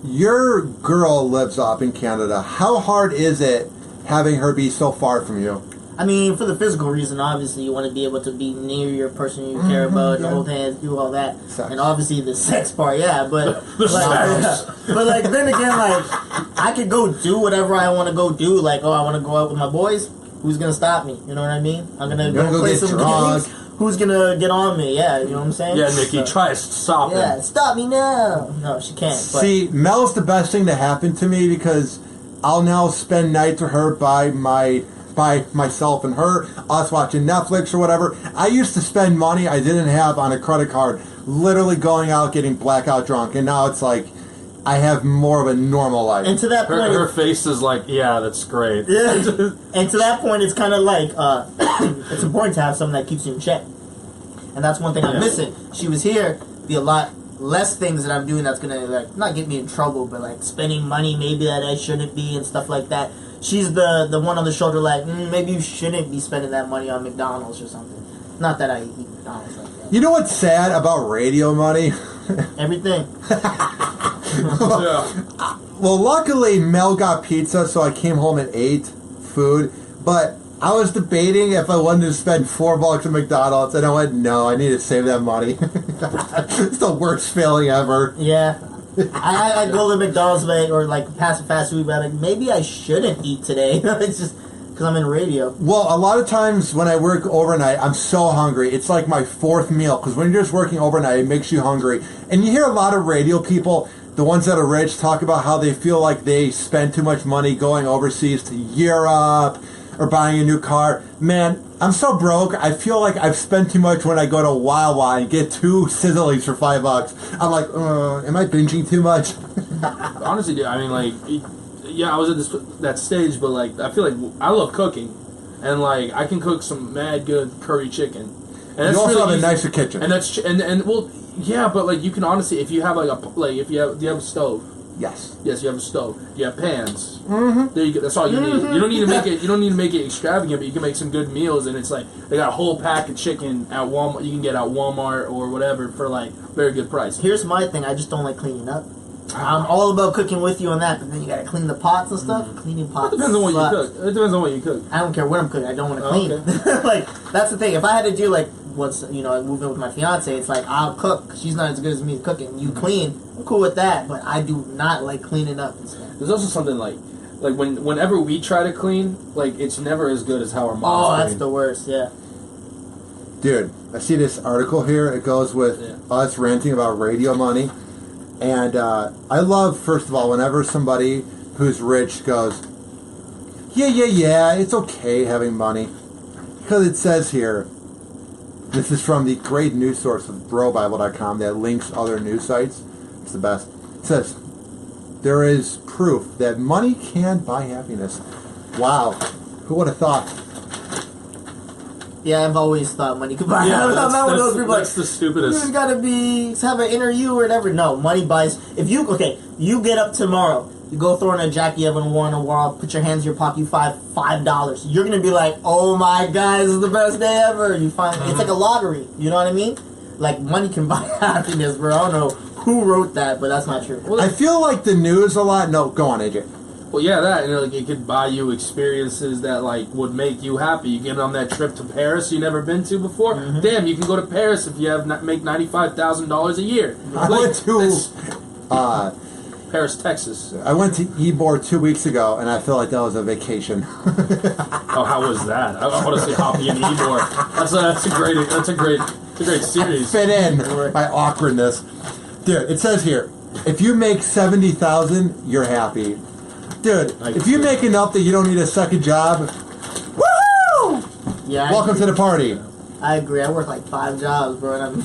your girl lives up in Canada. How hard is it having her be so far from you? I mean, for the physical reason, obviously, you want to be able to be near your person you care about, and hold hands, do all that. Sex. And obviously the sex part, yeah, but like then again, like, I could go do whatever I want to go do. Like, oh, I want to go out with my boys. Who's going to stop me? You know what I mean? I'm going to go play some games. Who's going to get on me? Yeah, you know what I'm saying? Yeah, Nikki, try to stop him. Yeah, stop me now. No, she can't. But. See, Mel's the best thing to happen to me because I'll now spend nights with her by myself and her, us watching Netflix or whatever. I used to spend money I didn't have on a credit card, literally going out getting blackout drunk, and now it's like I have more of a normal life. And to that point, her face is like, yeah, that's great. Yeah, and to that point, it's kind of like it's important to have something that keeps you in check, and that's one thing I'm missing. She was here, be a lot less things that I'm doing that's gonna like not get me in trouble, but like spending money maybe that I shouldn't be and stuff like that. She's the one on the shoulder like, maybe you shouldn't be spending that money on McDonald's or something. Not that I eat McDonald's like that. You know what's sad about radio money? Everything. Well, luckily Mel got pizza, so I came home and ate food, but I was debating if I wanted to spend $4 at McDonald's, and I went, no, I need to save that money. It's the worst feeling ever. Yeah. I go to McDonald's or like fast food, but like, maybe I shouldn't eat today. It's just because Because I'm in radio. Well, a lot of times when I work overnight, I'm so hungry. It's like my fourth meal. Because when you're just working overnight, it makes you hungry. And you hear a lot of radio people, the ones that are rich, talk about how they feel like they spend too much money going overseas to Europe or buying a new car. Man, I'm so broke. I feel like I've spent too much when I go to Wawa and get 2 Sizzlies for $5. I'm like, am I binging too much? Honestly, dude, I mean, like, yeah, I was at that stage, but like, I feel like I love cooking, and like, I can cook some mad good curry chicken. And that's you also really have a easy. nicer kitchen. And that's and well, yeah, but like, you can honestly, if you have do you have a stove? Yes. Yes, you have a stove. You have pans. Mm-hmm. There you go. That's all you need. You don't need to make it. You don't need to make it extravagant, but you can make some good meals. And it's like they got a whole pack of chicken at Walmart. You can get at Walmart or whatever for like very good price. Here's my thing. I just don't like cleaning up. I'm all about cooking with you on that, but then you gotta clean the pots and stuff. Cleaning pots. It depends on what you cook. It depends on what you cook. I don't care what I'm cooking. I don't want to clean. Okay. Like that's the thing. If I had to do like once I move in with my fiance, it's like I'll cook. She's not as good as me at cooking. You clean. I'm cool with that, but I do not like cleaning up and stuff. There's also something like whenever we try to clean, like it's never as good as how our moms clean. That's the worst. Yeah. Dude, I see this article here. It goes with us ranting about radio money. And I love, first of all, whenever somebody who's rich goes, yeah, it's okay having money. Because it says here, this is from the great news source of BroBible.com that links other news sites. It's the best. It says, there is proof that money can buy happiness. Wow. Who would have thought? Yeah, I've always thought money could buy. I'm not one of those people that's the stupidest. You gotta have an inner you or whatever. No, money buys. If you get up tomorrow, you go throw in a Jackie Evan war in a wall, put your hands in your pocket, you find $5. You're gonna be like, oh my God, this is the best day ever. You find it's like a lottery. You know what I mean? Like money can buy happiness, bro. I don't know who wrote that, but that's not true. I feel like the news a lot. No, go on, AJ. Well, yeah, that, and like it could buy you experiences that like would make you happy. You get on that trip to Paris you never been to before. Mm-hmm. Damn, you can go to Paris if you make $95,000 a year. I went to Paris, Texas. I went to Ybor 2 weeks ago, and I feel like that was a vacation. Oh, how was that? I want to see Hoppe and Ybor. That's a great series. Fit in my awkwardness, dude. It says here, if you make $70,000, you're happy. Dude, if you make enough that you don't need a second job, woohoo! Yeah. Welcome to the party. I agree. I work like 5 jobs, bro. And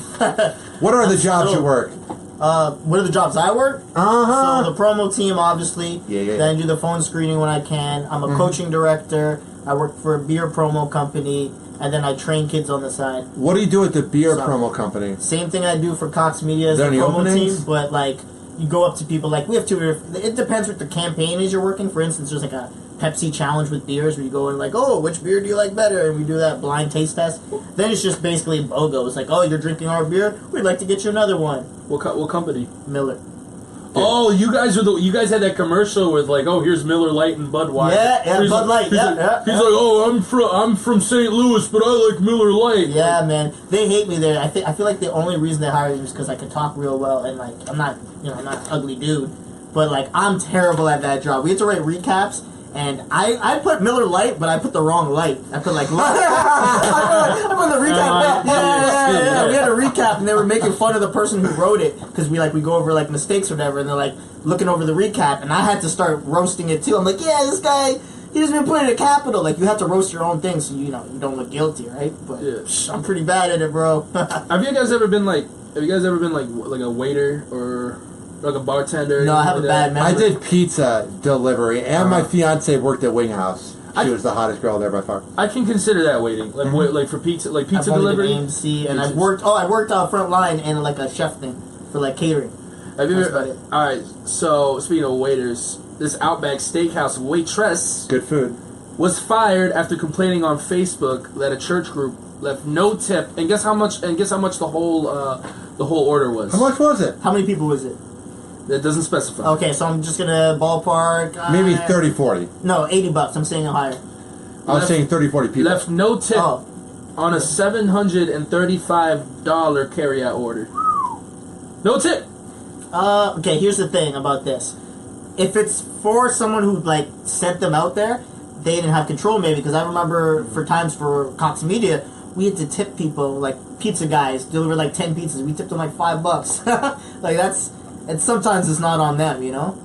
what are the jobs you work? What are the jobs I work? Uh-huh. So the promo team, obviously. Yeah. Then I do the phone screening when I can. I'm a coaching director. I work for a beer promo company. And then I train kids on the side. What do you do at the beer promo company? Same thing I do for Cox Media as the promo openings? team. But like, you go up to people, like we have 2. It depends what the campaign is you're working. For instance, there's like a Pepsi challenge with beers where you go in like, oh, which beer do you like better? And we do that blind taste test. Then it's just basically BOGO. It's like, oh, you're drinking our beer? We'd like to get you another one. What company? Miller. Oh, you guys had that commercial with like, oh, here's Miller Lite and Budweiser. Yeah, Bud Light. He's like, oh, I'm from St. Louis, but I like Miller Lite. Yeah, man, they hate me there. I feel like the only reason they hired me is because I can talk real well and like I'm not an ugly dude, but like I'm terrible at that job. We had to write recaps. And I put Miller Lite, but I put the wrong light. I put like I put the recap. Yeah. We had a recap, and they were making fun of the person who wrote it because we go over like mistakes or whatever, and they're like looking over the recap, and I had to start roasting it too. I'm like, yeah, this guy, he doesn't even put it in capital. Like you have to roast your own thing, so you don't look guilty, right? But I'm pretty bad at it, bro. Have you guys ever been like a waiter or like a bartender? No, I have a bad memory. I did pizza delivery, and my fiance worked at Wing House. She was the hottest girl there by far. I can consider that waiting, like for pizza, like pizza delivery. AMC, and I worked front line and like a chef thing for like catering. Have you ever? All right. So speaking of waiters, this Outback Steakhouse waitress, good food, was fired after complaining on Facebook that a church group left no tip. And guess how much? The whole order was. How much was it? How many people was it? It doesn't specify. Okay, so I'm just gonna ballpark. Maybe 30, 40. No, $80. I'm saying higher. I was saying 30, 40 people. Left no tip on a $735 carry-out order. No tip. Okay, here's the thing about this. If it's for someone who like sent them out there, they didn't have control maybe, because I remember for Cox Media, we had to tip people, like pizza guys, deliver like 10 pizzas. We tipped them like $5. Like and sometimes it's not on them, you know?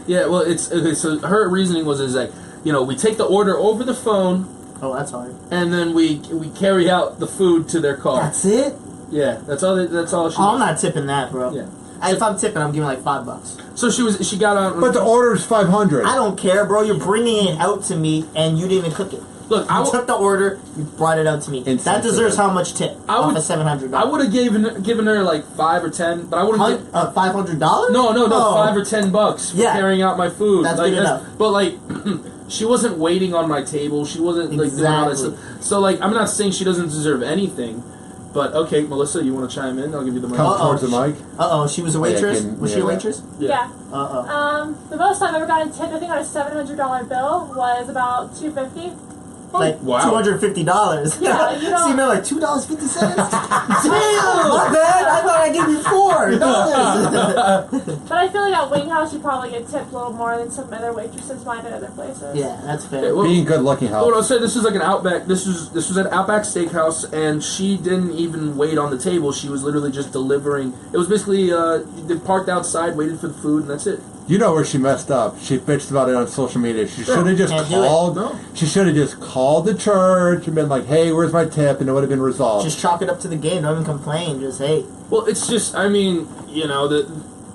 Yeah, well, it's okay. So her reasoning was like, we take the order over the phone. Oh, that's hard. And then we carry out the food to their car. That's it? Yeah, that's all. That's all. I'm not tipping that, bro. Yeah. If I'm tipping, I'm giving like $5. So she got on. But the order's $500. I don't care, bro. You're bringing it out to me, and you didn't even cook it. Look, you took the order, you brought it out to me. That deserves how much tip? Off of $700. I would have given her like 5 or 10, but I would have $500. No, $5 or $10 for carrying out my food. That's good enough. But like, she wasn't waiting on my table. She wasn't like doing all that stuff. So like, I'm not saying she doesn't deserve anything. But okay, Melissa, you want to chime in? I'll give you the mic. Come towards the mic. She was a waitress. Was she a waitress? Yeah. The most I've ever gotten tipped, I think on a $700 bill, was about $250. Like $250. Yeah, you know. So you know, like $2.50. Damn, my bad. I thought I gave you $4. But I feel like at Winghouse you probably get tipped a little more than some other waitresses might at other places. Yeah, that's fair. Being good looking helps. Well, I'll say this is like an Outback. This was at Outback Steakhouse, and she didn't even wait on the table. She was literally just delivering. It was basically they parked outside, waited for the food, and that's it. You know where she messed up. She bitched about it on social media. She should have just called. No. She should have just called the church and been like, "Hey, where's my tip?" And it would have been resolved. Just chalk it up to the game. Don't even complain. Just hey. Well, it's just. I mean,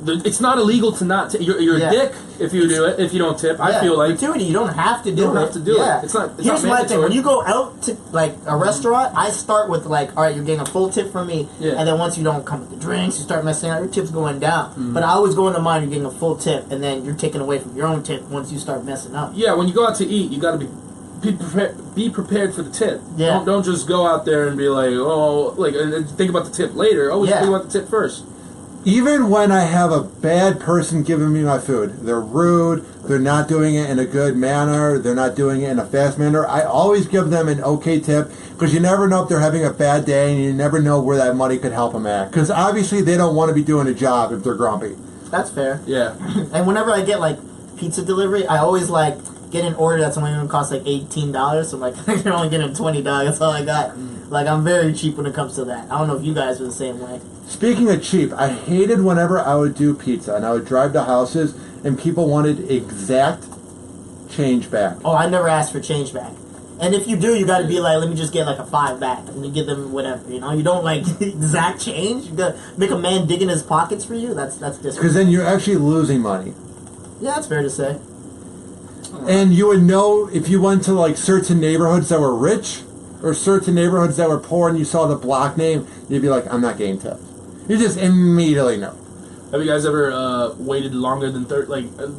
it's not illegal to not. You're a dick if you do it. If you don't tip, I feel like gratuity. You don't have to do it. You don't have to do it. It's not. Here's my thing. When you go out to like a restaurant, I start with like, all right, you're getting a full tip from me, and then once you don't come with the drinks, you start messing out. Your tip's going down. Mm-hmm. But I always go into mine. You're getting a full tip, and then you're taking away from your own tip once you start messing up. Yeah, when you go out to eat, you got to be prepared for the tip. Yeah. Don't just go out there and be like, and think about the tip later. Always think about the tip first. Even when I have a bad person giving me my food, they're rude, they're not doing it in a good manner, they're not doing it in a fast manner, I always give them an okay tip, because you never know if they're having a bad day, and you never know where that money could help them at. Because obviously they don't want to be doing a job if they're grumpy. That's fair. Yeah. And whenever I get like pizza delivery, I always like get an order that's only going to cost like $18, so I'm like, you're only getting $20, that's all I got. Like, I'm very cheap when it comes to that. I don't know if you guys are the same way. Speaking of cheap, I hated whenever I would do pizza and I would drive to houses and people wanted exact change back. Oh, I never asked for change back. And if you do, you got to be like, let me just get like a $5 back, and you give them whatever. You know, you don't like exact change. You got to make a man dig in his pockets for you. That's disrespectful. Because then you're actually losing money. Yeah, that's fair to say. And you would know if you went to like certain neighborhoods that were rich or certain neighborhoods that were poor, and you saw the block name, you'd be like, I'm not getting tipped. You just immediately know. Have you guys ever waited longer than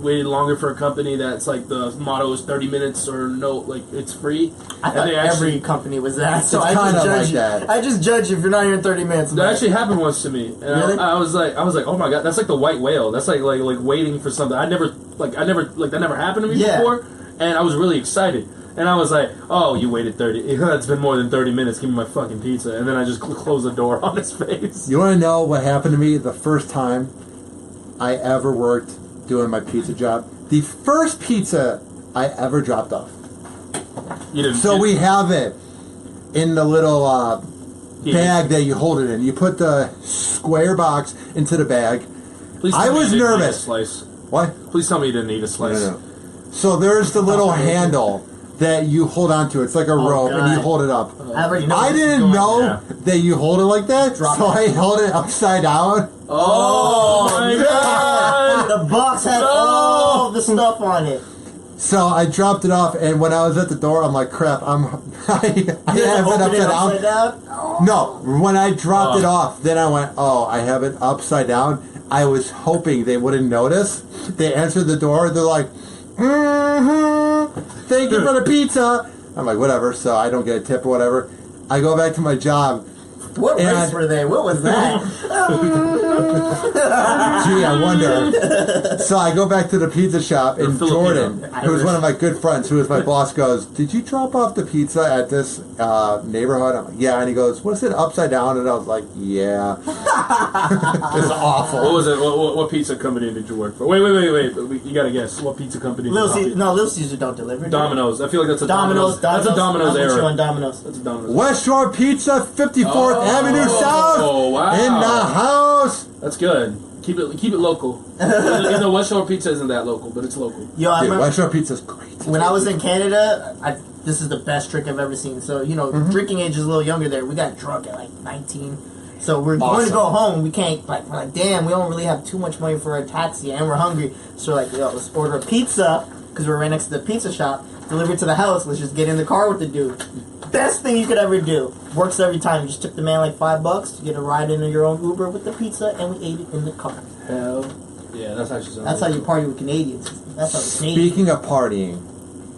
waited longer for a company that's like the motto is 30 minutes or no, like it's free? I thought every company was that, so I kind just of judge like you. that. I just judge you if you're not here in 30 minutes. That actually happened once to me, and really? I was like, oh my god, that's like the white whale. That's like waiting for something. that never happened to me before, and I was really excited. And I was like, oh, you waited 30... It's been more than 30 minutes. Give me my fucking pizza. And then I just closed the door on his face. You want to know what happened to me the first time I ever worked doing my pizza job? The first pizza I ever dropped off. You didn't... So we have it in the little bag that you hold it in. You put the square box into the bag. Please tell I me was you didn't nervous. Eat a slice. What? Please tell me you didn't eat a slice. No. So there's the little handle that you hold onto. It's like a rope, and you hold it up. I didn't know that you hold it like that, so I held it upside down. Oh my god! The box had all the stuff on it. So I dropped it off, and when I was at the door, I'm like, crap, I have it upside down. No, when I dropped it off, then I went, oh, I have it upside down. I was hoping they wouldn't notice. They answered the door, they're like, thank you for the pizza. I'm like, whatever, so I don't get a tip or whatever. I go back to my job. What race were they? What was that? Gee, I wonder. So I go back to the pizza shop, and Jordan, who was one of my good friends, who was my boss, goes, "Did you drop off the pizza at this neighborhood?" I'm like, "Yeah." And he goes, "Was it upside down?" And I was like, "Yeah." It's awful. What was it? What pizza company did you work for? Wait. You gotta guess. What pizza company? Little Caesar don't deliver. Domino's. I feel like that's a Domino's. That's a Domino's error. I'm with you on Domino's. That's a Domino's. West Shore Pizza, 54th Avenue South. Oh, wow. In the house. That's good. Keep it local. You know, West Shore Pizza isn't that local, but it's local. Yo, I remember West Shore Pizza's great. When I was in Canada, this is the best trick I've ever seen. So, drinking age is a little younger there. We got drunk at like 19. So we're going to go home. We can't, we're like, damn, we don't really have too much money for a taxi and we're hungry. So we're like, yo, let's order a pizza because we're right next to the pizza shop. Delivered to the house. Let's just get in the car with the dude. Best thing you could ever do. Works every time. You just took the man like $5 to get a ride into your own Uber with the pizza, and we ate it in the car. Hell yeah, that's actually that's how you party with Canadians. That's how the Canadians. Speaking of partying,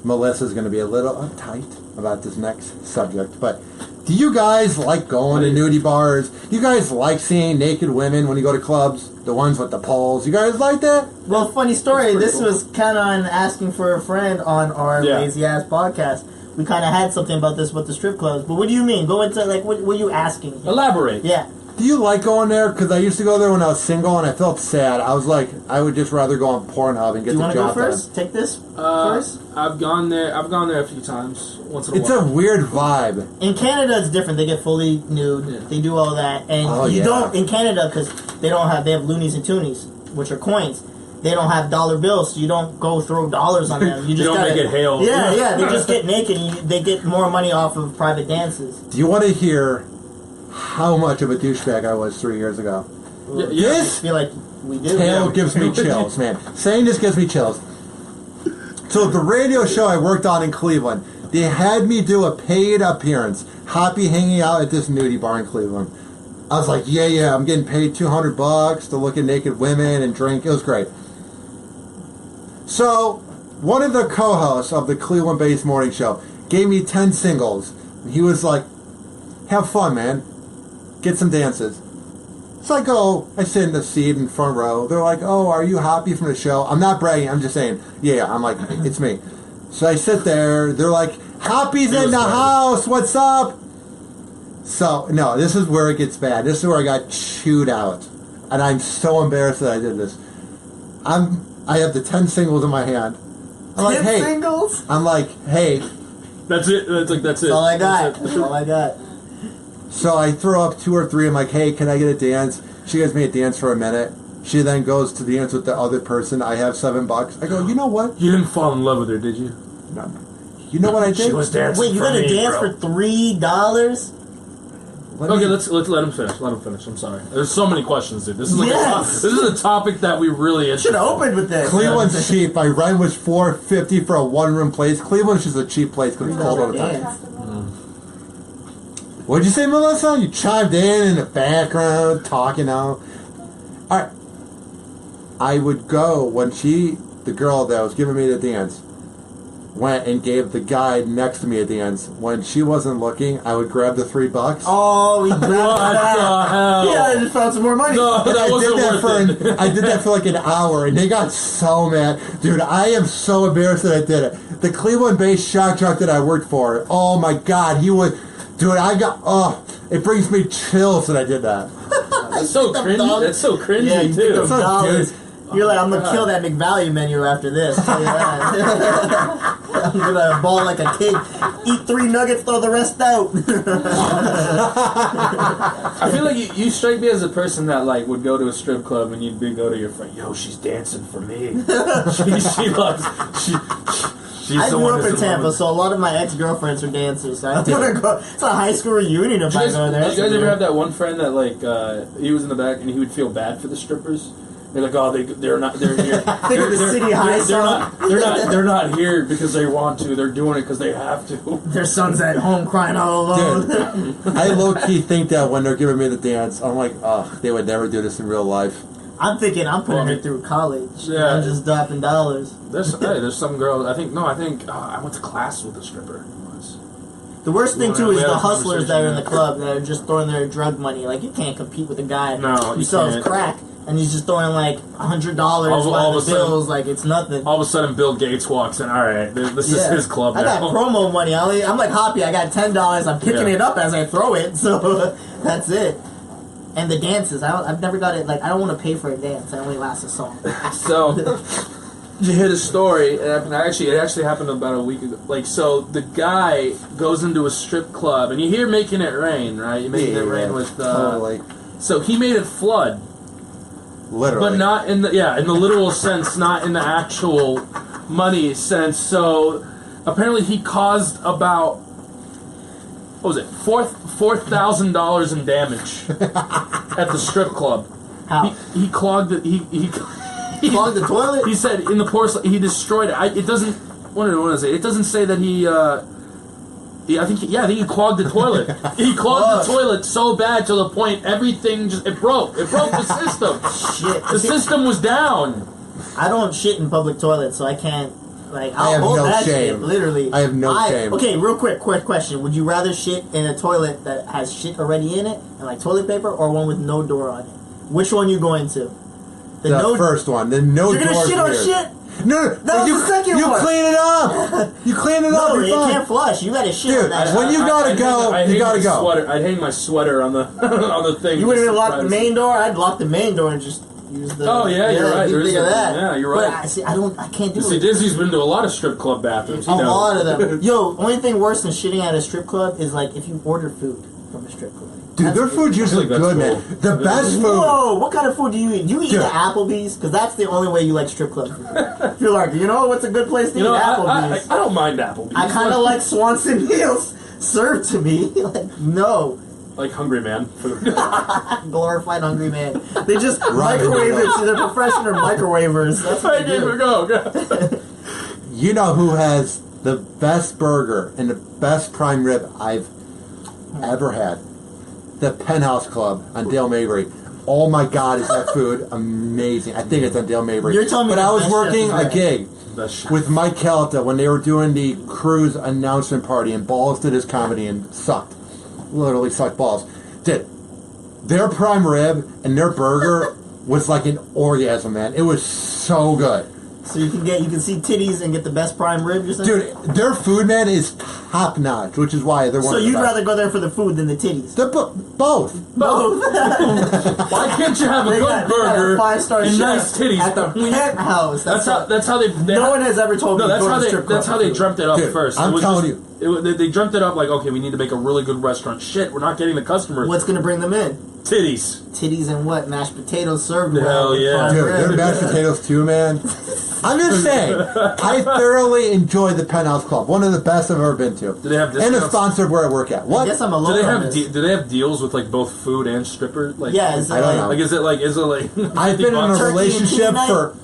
Melissa's going to be a little uptight about this next subject, but do you guys like going to nudie bars? Do you guys like seeing naked women when you go to clubs? The ones with the poles? You guys like that? Well, funny story. This was kind of on asking for a friend on our Lazy Ass podcast. We kind of had something about this with the strip clubs. But what do you mean? Go into, what are you asking? Elaborate. Yeah. Do you like going there? Because I used to go there when I was single, and I felt sad. I was like, I would just rather go on Pornhub and get the job done. Do you want to go first? Take this first? I've gone there a few times. Once in a while. It's a weird vibe. In Canada, it's different. They get fully nude. Yeah. They do all that. And you don't, in Canada, because they have loonies and toonies, which are coins. They don't have dollar bills, so you don't go throw dollars on them. You just don't make it hail. Yeah, they just get naked, and they get more money off of private dances. Do you want to hear how much of a douchebag I was 3 years ago? This? I feel like we do. Tale gives me chills, man. Saying this gives me chills. So the radio show I worked on in Cleveland, they had me do a paid appearance. Hoppy hanging out at this nudie bar in Cleveland. I was like, yeah, I'm getting paid $200 to look at naked women and drink. It was great. So, one of the co-hosts of the Cleveland-based morning show gave me 10 singles. He was like, have fun, man. Get some dances. So I go, I sit in the seat in front row. They're like, oh, are you Hoppy from the show? I'm not bragging, I'm just saying, yeah. I'm like, it's me. So I sit there. They're like, Hoppy's in the house. What's up? So, no, this is where it gets bad. This is where I got chewed out. And I'm so embarrassed that I did this. I have the 10 singles in my hand. I'm like, 10 hey. singles? I'm like, hey. That's it. That's it. That's all I got. That's all I got. So I throw up 2 or 3. I'm like, hey, can I get a dance? She gives me a dance for a minute. She then goes to dance with the other person. I have $7. I go, you know what? You didn't fall in love with her, did you? No. You know what I did? She was dancing. Wait, you got a dance for $3? Okay, let's let him finish. Let him finish. I'm sorry. There's so many questions, dude. This is this is a topic that we really should have opened with this. Cleveland's cheap. My rent was $450 for a 1-room place. Cleveland's just a cheap place because it's cold all the time. What'd you say, Melissa? You chimed in the background, talking now. All right. I would go when the girl that was giving me the dance, went and gave the guy next to me a dance. When she wasn't looking, I would grab the $3. Oh, we grabbed that. The hell? Yeah, I just found some more money. No, and I did that for like an hour, and they got so mad. Dude, I am so embarrassed that I did it. The Cleveland-based shock jock that I worked for, oh my God, he would... Dude, it brings me chills that I did that. That's so cringy. That's so cringy, too. $2. You're like, I'm going to kill that McValue menu after this. Tell you that. I'm going to ball like a kid. Eat 3 nuggets, throw the rest out. I feel like you strike me as a person that like would go to a strip club and you'd go to your friend, yo, she's dancing for me. I grew up in Tampa, so a lot of my ex-girlfriends are dancers. So I want to go. It's a high school reunion if I go there. Did you guys ever have that one friend that like he was in the back and he would feel bad for the strippers? They're like, oh, they're here. They're not here because they want to. They're doing it because they have to. Their son's at home crying all alone. Dude, I low-key think that when they're giving me the dance, I'm like, oh, they would never do this in real life. I'm thinking I'm putting her through college. Yeah. I'm just dropping dollars. There's some girls. I think I went to class with a stripper once. The worst thing too We is had the a hustlers that are in the conversation, club that are just throwing their drug money. Like you can't compete with a guy No, who you sells can't. crack and he's just throwing like $100 All by of the a sudden- bills like it's nothing. All of a sudden, Bill Gates walks in. All right, this is his club I now. got promo money. I'm like Hoppy. I got $10. I'm picking it up as I throw it. So that's it. And the dances. I've never got it. Like I don't want to pay for a dance. I only last a song. So, did you hear the story? It actually happened about a week ago. Like, so the guy goes into a strip club, and you hear "Making It Rain," right? You're making it rain with totally. So he made it flood, Literally. but not in the literal sense, not in the actual money sense. So apparently he caused about what was it, $4,000 in damage at the strip club. How? He clogged it. He clogged the toilet? He said in the porcelain he destroyed it. It doesn't. What did I say? It doesn't say that he. I think he clogged the toilet. He clogged the toilet so bad to the point everything just it broke. It broke the system. Shit. The system was down. I don't shit in public toilets, so I can't. Like I I'll have hold no that shame. shit. Literally, I have no shame. Okay, real quick question: would you rather shit in a toilet that has shit already in it and like toilet paper, or one with no door on it? Which one you going to? The first one. The no You're gonna doors shit on weird. shit. No, That was the second you one. clean it up. You clean it up. No, you're you fine. can't flush. You gotta shit on Dude, that. when you gotta go, I'd you hang gotta my go. Sweater. I'd hang my sweater on the on the thing. You wouldn't just even to lock try the to main door. I'd lock the main door and just use the. Oh, yeah, you're right. You There is think of a- that? yeah, you're But right. I can't do See, it. Disney's been to a lot of strip club bathrooms. A lot of them. Yo, only thing worse than shitting at a strip club is like if you order food from a strip club. Dude, their food's usually good, man. The best food. Whoa, what kind of food do you eat? You eat Dude. at Applebee's? Because that's the only way you like strip club food. If you're like, you know what's a good place to eat? Applebee's. I don't mind Applebee's. I kind of like Swanson meals served to me. Like, no. Like Hungry Man. Glorified hungry man. They just microwave it to the professional microwavers. That's what they do. Go. You know who has the best burger and the best prime rib I've ever had? The Penthouse Club on Dale Mabry. Oh my God, is that food amazing? I think it's on Dale Mabry. You're telling me but the I was best working chef is a gig with Mike Calta when they were doing the cruise announcement party, and Balls did his comedy and sucked. Literally sucked balls. Did their prime rib and their burger was like an orgasm, man. It was so good. So you can see titties and get the best prime rib, you're saying? Dude, their food, man, is top notch, which is why they're one So of the you'd best. rather go there for the food than the titties? Both. Both. Why can't you have a They good got a burger 5-star and chef nice titties at the Penthouse? That's how they. No one has ever told me. No, to go to strip club that's how they for dreamt it up Dude, first. I'm It was telling just- they dreamt it up like, okay, we need to make a really good restaurant. Shit, we're not getting the customers. What's gonna bring them in? Titties. Titties and what? Mashed potatoes served Hell with yeah. prime Dude, rib. their mashed potatoes too, man. I'm just saying, I thoroughly enjoyed the Penthouse Club. One of the best I've ever been to. Do they have and discounts? a sponsor of where I work at. What? I guess I'm alone Do they on have this. do they have deals with like both food and strippers? Like, Yeah, is it I don't know. Like is it like I've been in a Turkey and relationship tea for.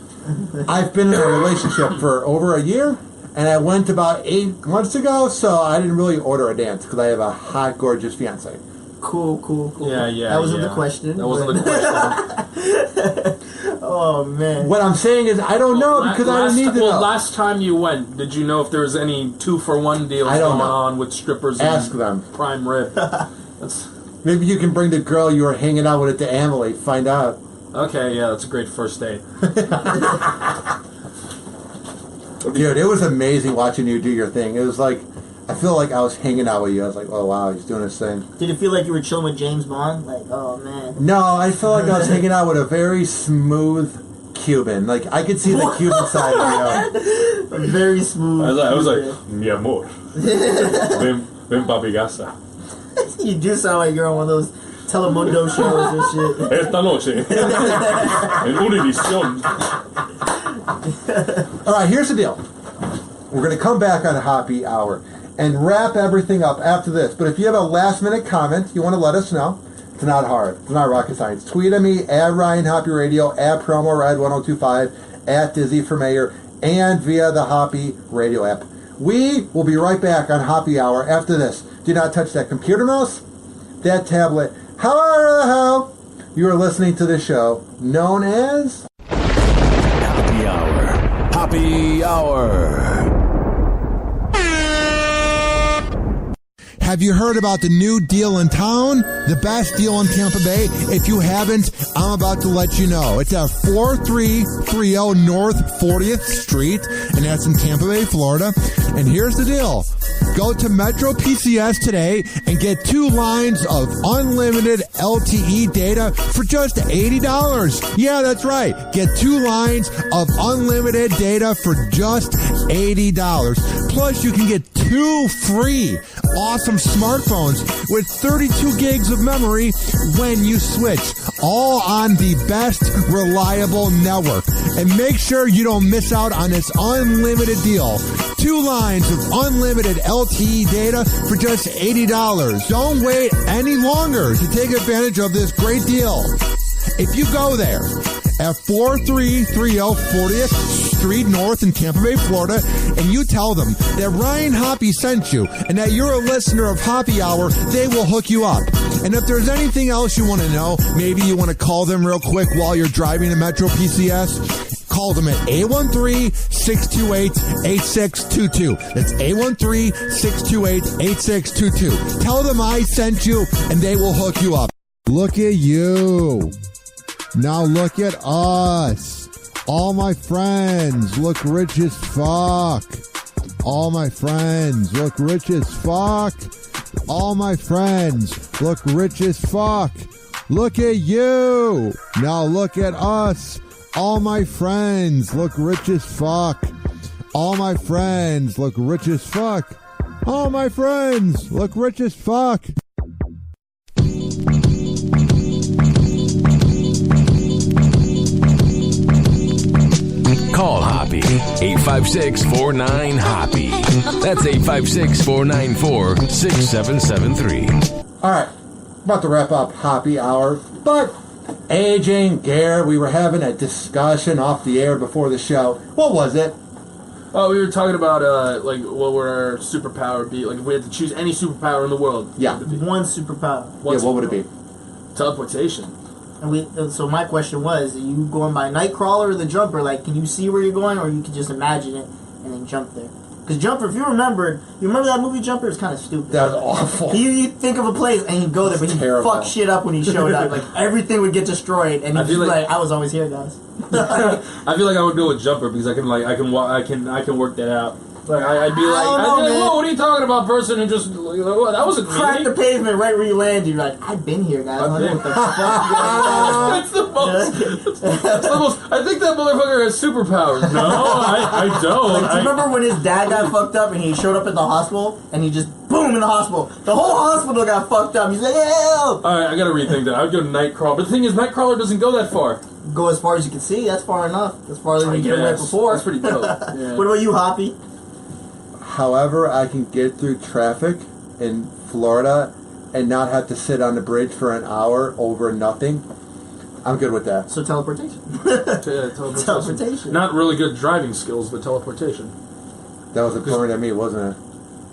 I've been in a relationship for over a year, and I went about 8 months ago, so I didn't really order a dance because I have a hot, gorgeous fiance. Cool. Yeah. That wasn't the question. That wasn't the question. Oh man. What I'm saying is, I don't know because I don't need to know. Last time you went, did you know if there was any 2-for-1 deals I don't going know. on with strippers? Ask and them. Prime rib. That's Maybe you can bring the girl you were hanging out with at the Amelie. Find out. okay. Yeah, that's a great first date. Dude, it was amazing watching you do your thing. It was like, I feel like I was hanging out with you. I was like, oh wow, he's doing his thing. Did it feel like you were chilling with James Bond? Like, oh man. No, I feel like I was hanging out with a very smooth Cuban. Like, I could see the Cuban side of you. Very smooth. I was like, mi amor, ven pa mi casa. You do sound like you're on one of those Telemundo shows and shit. Esta noche en Univision. All right, here's the deal. We're going to come back on Hoppe Hour and wrap everything up after this. But if you have a last-minute comment you want to let us know, it's not hard. It's not rocket science. Tweet at me, at Ryan Hoppe Radio, at PromoRed1025, at Dizzy for Mayor, and via the Hoppe Radio app. We will be right back on Hoppe Hour after this. Do not touch that computer mouse, that tablet, however the hell you are listening to the show known as... Hoppe Hour. Hoppe Hour. Have you heard about the new deal in town? The best deal in Tampa Bay? If you haven't, I'm about to let you know. It's at 4330 North 40th Street, and that's in Tampa Bay, Florida. And here's the deal. Go to Metro PCS today and get 2 lines of unlimited LTE data for just $80. Yeah, that's right. Get 2 lines of unlimited data for just $80. Plus, you can get 2 free awesome smartphones with 32 gigs of memory when you switch. All on the best reliable network. And make sure you don't miss out on this unlimited deal. 2 lines of unlimited LTE data for just $80. Don't wait any longer to take advantage of this great deal. If you go there at 4330 40th Street North in Tampa Bay, Florida, and you tell them that Ryan Hoppe sent you and that you're a listener of Hoppe Hour, they will hook you up. And if there's anything else you want to know, maybe you want to call them real quick while you're driving to Metro PCS, call them at 813-628-8622. That's 813-628-8622. Tell them I sent you, and they will hook you up. Look at you. Now look at us. All my friends look rich as fuck. All my friends look rich as fuck. All my friends look rich as fuck. Look at you. Now look at us. All my friends look rich as fuck. All my friends look rich as fuck. All my friends look rich as fuck. Call Hoppe, 856-49-HOPPE. That's 856-494-6773. All right, about to wrap up Hoppe Hour, but aging, Gare, we were having a discussion off the air before the show. What was it? Oh, we were talking about like what would our superpower be? Like if we had to choose any superpower in the world. Yeah, one superpower. What would it be? Teleportation. And so my question was, are you going by Nightcrawler or the Jumper? Like, can you see where you're going, or you can just imagine it and then jump there? Because Jumper, if you remember that movie Jumper? It's kind of stupid. That was awful. You think of a place and you go there, but he fucked shit up when he showed up. Like, everything would get destroyed, and he'd just like, I was always here, guys. I feel like I would go with Jumper because I can work that out. Like I'd be like, whoa, what are you talking about, person? And just like, oh, that wasn't crack the pavement right where you land. You're like, I've been here, guys. I don't know what the fuck. That's the most. I think that motherfucker has superpowers. No, I don't. Like, do you remember when his dad got fucked up and he showed up at the hospital and he just boom in the hospital? The whole hospital got fucked up. He's like, help! All right, I gotta rethink that. I would go Nightcrawler, but the thing is, Nightcrawler doesn't go that far. Go as far as you can see. That's far enough. That's farther than you get right before. That's pretty dope. Yeah. What about you, Hoppe? However, I can get through traffic in Florida and not have to sit on the bridge for an hour over nothing. I'm good with that. So teleportation. Teleportation. Not really good driving skills, but teleportation. That was a point at me, wasn't it?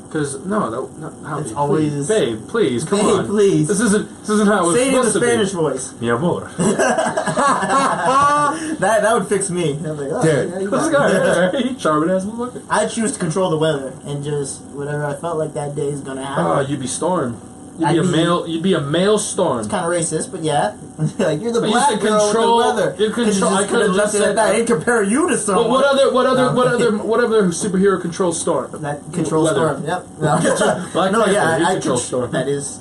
Because how it's always babe, please, come on, please. This isn't how it's supposed to be. Say it in the Spanish voice. Mi amor. that would fix me. I'm like, oh, dude, yeah, this guy, he charming ass motherfucker. I choose to control the weather and just whatever I felt like that day is gonna happen. Oh, you'd be Storm. You'd be a male Storm. It's kind of racist, but yeah, like you're the black girl control, with the weather. You control. I could have left it at that. I didn't compare you to someone. What other superhero controls Storm? That controls Storm. Yep. I control Storm. That is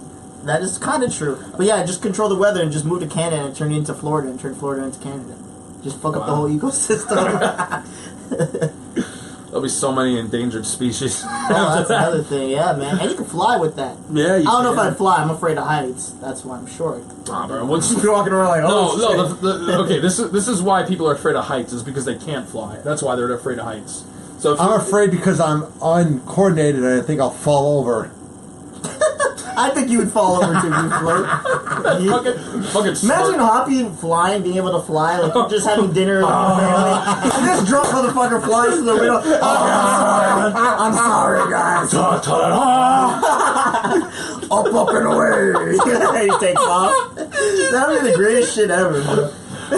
kind of true. But yeah, just control the weather and just move to Canada and turn it into Florida and turn Florida into Canada. Just fuck up the whole ecosystem. There'll be so many endangered species. Oh, that's another thing. Yeah, man. And you can fly with that. Yeah, you I don't know if I'd fly. I'm afraid of heights. That's why I'm short. Nah, bro. Once you're walking around like, okay, this is why people are afraid of heights, is because they can't fly. That's why they're afraid of heights. So I'm afraid because I'm uncoordinated and I think I'll fall over. I think you would fall over too if you float. Fucking imagine Hoppe flying, being able to fly, like you're just having dinner with your family. And this drunk motherfucker flies to the window. I'm sorry, guys. Up and away. He takes off. That would be the greatest shit ever, bro.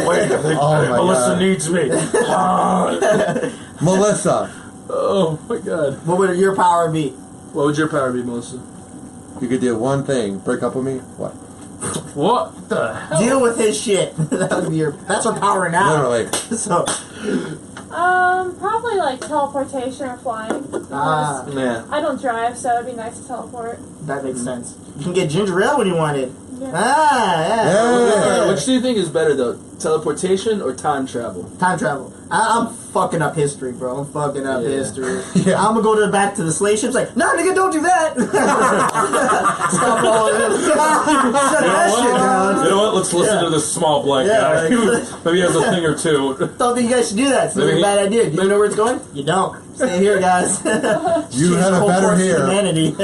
Wait, I think Melissa needs me. Melissa. Oh my god. What would your power be? What would your power be, Melissa? you could do one thing, break up with me, what? What the hell? Deal with his shit. That's her power now. Literally. So, Probably like teleportation or flying. Yeah. I don't drive, so it'd be nice to teleport. that makes sense. You can get ginger ale when you want it. Yeah. Which do you think is better though, teleportation or time travel? Time travel. I'm fucking up history, bro. I'm fucking up history. Yeah. I'm gonna go back to the slave ships. Like, nah, nigga, don't do that. Stop all of this. Shut that shit down. You know what? Let's listen to this small black guy. Maybe he has a thing or two. Don't think you guys should do that. It's a bad idea. Do you know where it's going? You don't. Stay here, guys. You had a better hair. Humanity.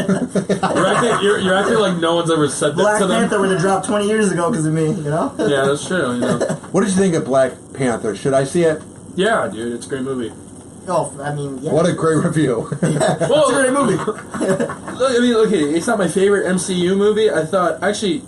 You're acting like no one's ever said that Black to them. Panther would have dropped 20 years ago because of me, you know? Yeah, that's true. You know. What did you think of Black Panther? Should I see it? Yeah, dude, it's a great movie. Oh, I mean, yeah. What a great review. Well, It's a great movie. Look, I mean, okay, it's not my favorite MCU movie. I thought, actually,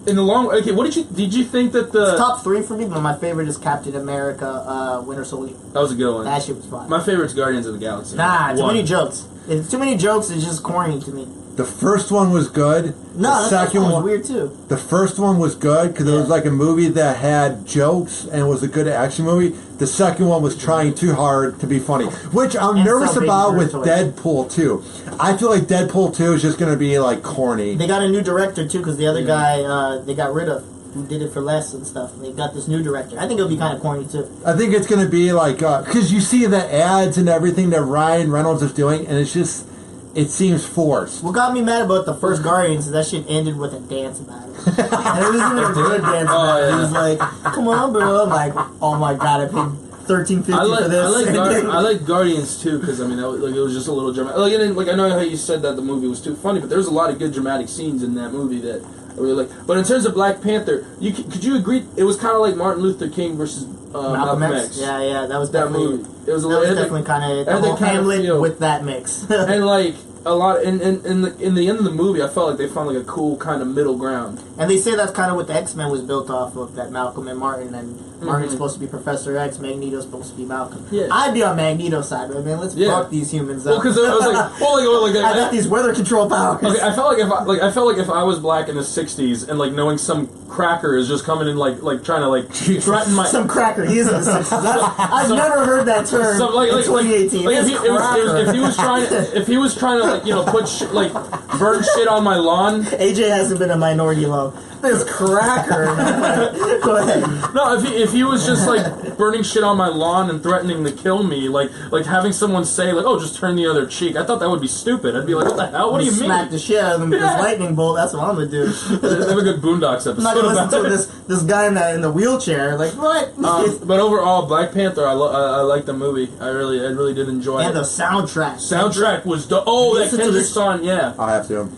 in the long... Okay, what did you think that the... It's top 3 for me, but my favorite is Captain America, Winter Soldier. That was a good one. That shit was fun. My favorite's Guardians of the Galaxy. Nah, too many jokes. It's too many jokes. It's just corny to me. The first one was good. No, the the second one was one weird too. The first one was good because it was like a movie that had jokes and was a good action movie. The second one was trying too hard to be funny, which I'm And nervous some about baby with toys. Deadpool 2. I feel like Deadpool 2 is just going to be like corny. They got a new director too because the other guy they got rid of, who did it for less and stuff. They got this new director. I think it'll be kind of corny too. I think it's going to be like because you see the ads and everything that Ryan Reynolds is doing, and it's just. It seems forced. What got me mad about the first Guardians is that shit ended with a dance battle. And it wasn't even a good dance battle. It was like, come on, bro. I'm like, oh my god, I paid $13.50 for this. I like Guardians too because I mean, it was just a little dramatic. Like, and then, like I know how you said that the movie was too funny, but there's a lot of good dramatic scenes in that movie that I really like. But in terms of Black Panther, could you agree? It was kind of like Martin Luther King versus Malcolm X. Yeah, that was that definitely movie. It was definitely kind of the whole Hamlet with that mix. And like a lot in the end of the movie, I felt like they found like a cool kind of middle ground. And they say that's kind of what the X-Men was built off of, that Malcolm and Martin, and Martin's supposed to be Professor X, Magneto's supposed to be Malcolm. Yeah. I'd be on Magneto's side, but man, let's fuck these humans up. Well, because I was like, I got these weather control powers. Okay, I felt like if I was black in the '60s and like knowing some cracker is just coming in like trying to like threaten my some cracker. He is in the '60s. I've never heard that term in 2018. If he was trying to like put burn shit on my lawn. AJ hasn't been a minority long. This cracker. Go ahead. No, if he was just like burning shit on my lawn and threatening to kill me, like having someone say like, "Oh, just turn the other cheek," I thought that would be stupid. I'd be like, "What the hell? What do you mean?" Smack the shit out of him with this lightning bolt. That's what I'm gonna do. They have a good Boondocks episode. I'm not gonna listen to this guy in the wheelchair. Like what? But overall, Black Panther, I like the movie. I really did enjoy it. And the soundtrack. Soundtrack was that Kendrick song. Yeah, I'll have to.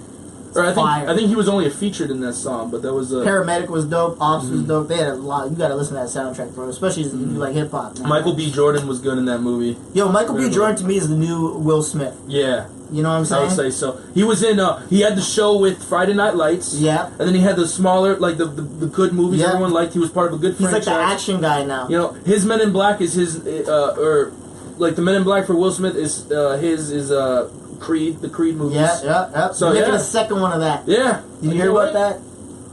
Or I think he was only featured in that song, but that was Paramedic was dope. Ops was dope. They had a lot. You gotta listen to that soundtrack, bro. Especially if you like hip hop. Michael B. Jordan was good in that movie. Yo, Michael B. Jordan to me is the new Will Smith. Yeah. You know what I'm saying? I would say so. He was in. He had the show with Friday Night Lights. Yeah. And then he had the smaller, like the good movies everyone liked. He was part of a good franchise. He's like the action guy now. His Men in Black is his, or like the Men in Black for Will Smith is Creed, the Creed movies. Yeah. So they're making a second one of that. Yeah. Did you hear about that?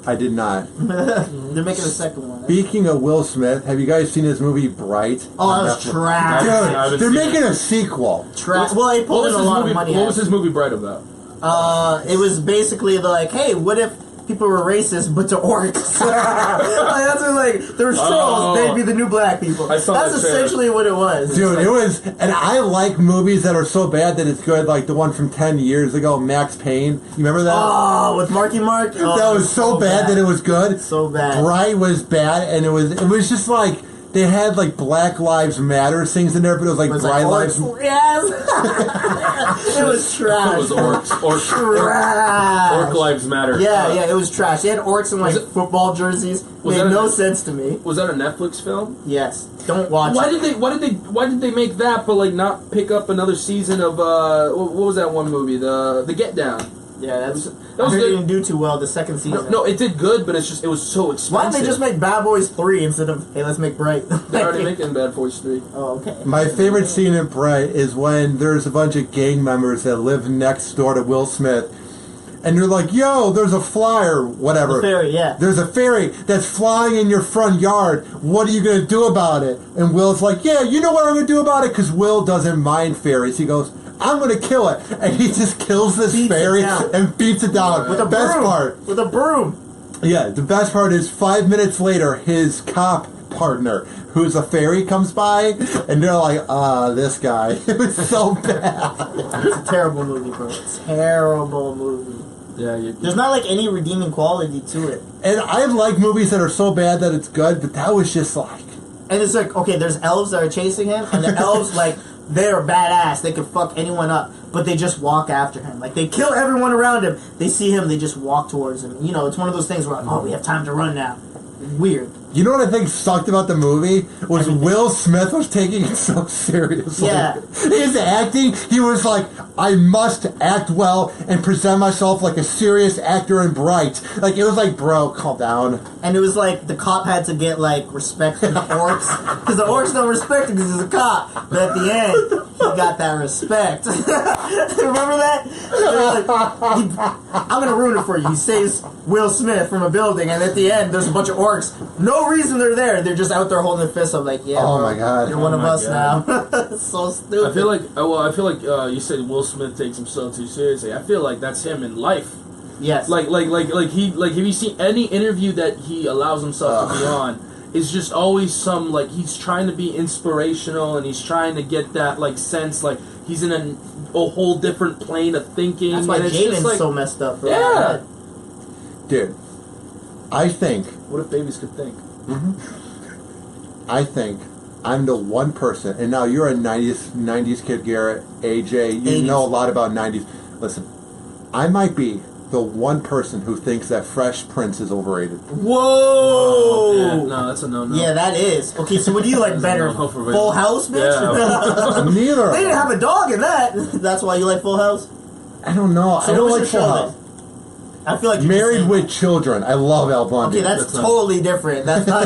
I did not. They're making a second one. Speaking of Will Smith, have you guys seen his movie Bright? Oh, that was trash. Dude, they're making a sequel. Trash. Well, they pulled in a lot of money. What was his movie Bright about? It was basically like, hey, what if people were racist, but to orcs? That's what, they're trolls. They'd be the new black people. That's essentially what it was. Dude, it was, and I like movies that are so bad that it's good, like the one from 10 years ago, Max Payne. You remember that? Oh, with Marky Mark? Oh, that was so bad that it was good. So bad. Bright was bad, and it was just like, they had like Black Lives Matter things in there, but it was like Bright Lives. Yes. It was trash. It was orcs. Trash. Orc Lives Matter. Yeah, it was trash. They had orcs in football jerseys. Made no sense to me. Was that a Netflix film? Yes. Don't watch it. Why did they make that, but like not pick up another season of what was that one movie? The Get Down. Yeah, that was good. It didn't do too well the second season. No, it did good, but it was so expensive. Why don't they just make Bad Boys 3 instead of, hey, let's make Bright? They're already making Bad Boys 3. Oh, okay. My favorite scene in Bright is when there's a bunch of gang members that live next door to Will Smith, and you're like, yo, there's a flyer, whatever. The fairy, yeah. There's a fairy that's flying in your front yard. What are you going to do about it? And Will's like, yeah, you know what I'm going to do about it? Because Will doesn't mind fairies. He goes, I'm going to kill it. And he just kills this fairy and beats it down. With a best broom. part. With a broom. Yeah, the best part is 5 minutes later, his cop partner, who's a fairy, comes by, and they're like, this guy. It was so bad. It's a terrible movie, bro. Terrible movie. Yeah, there's not like any redeeming quality to it. And I like movies that are so bad that it's good, but that was just like... And it's like, okay, there's elves that are chasing him, and the elves, like, they're badass. They can fuck anyone up, but they just walk after him. Like, they kill everyone around him. They see him, they just walk towards him. You know, it's one of those things where, oh, we have time to run now. Weird. You know what I think sucked about the movie? Was Will Smith was taking it so seriously. Yeah. His acting, he was like, I must act well and present myself like a serious actor and bright. Like, it was like, bro, calm down. And it was like, the cop had to get, like, respect from the orcs. Because the orcs don't respect him because he's a cop. But at the end, he got that respect. Remember that? Like, I'm going to ruin it for you. He saves Will Smith from a building, and at the end, there's a bunch of orcs. No reason they're there. They're just out there holding their fists up like, yeah, oh bro, my god, you're one of us now. It's so stupid. I feel like you said Will Smith takes himself too seriously. I feel like that's him in life. Yes. Like have you seen any interview that he allows himself to be on? It's just always some, like, he's trying to be inspirational and he's trying to get that, like, sense, like, he's in a whole different plane of thinking. That's why and it's Jaden's just like, so messed up, bro. Yeah. Dude, I think... What if babies could think? Mm-hmm. I think I'm the one person, and now you're a 90s kid, Garrett, AJ, you 80s. know a lot about 90s. Listen, I might be the one person who thinks that Fresh Prince is overrated. Whoa! Yeah, no, that's a no-no. Yeah, that is. Okay, so what do you like better? Full House, bitch? Yeah. Neither. They didn't have a dog in that. That's why you like Full House? I don't know. So I don't what's like your Full show House. then? I feel like Married with Children. I love Al Bundy. Okay, that's totally different. That's not.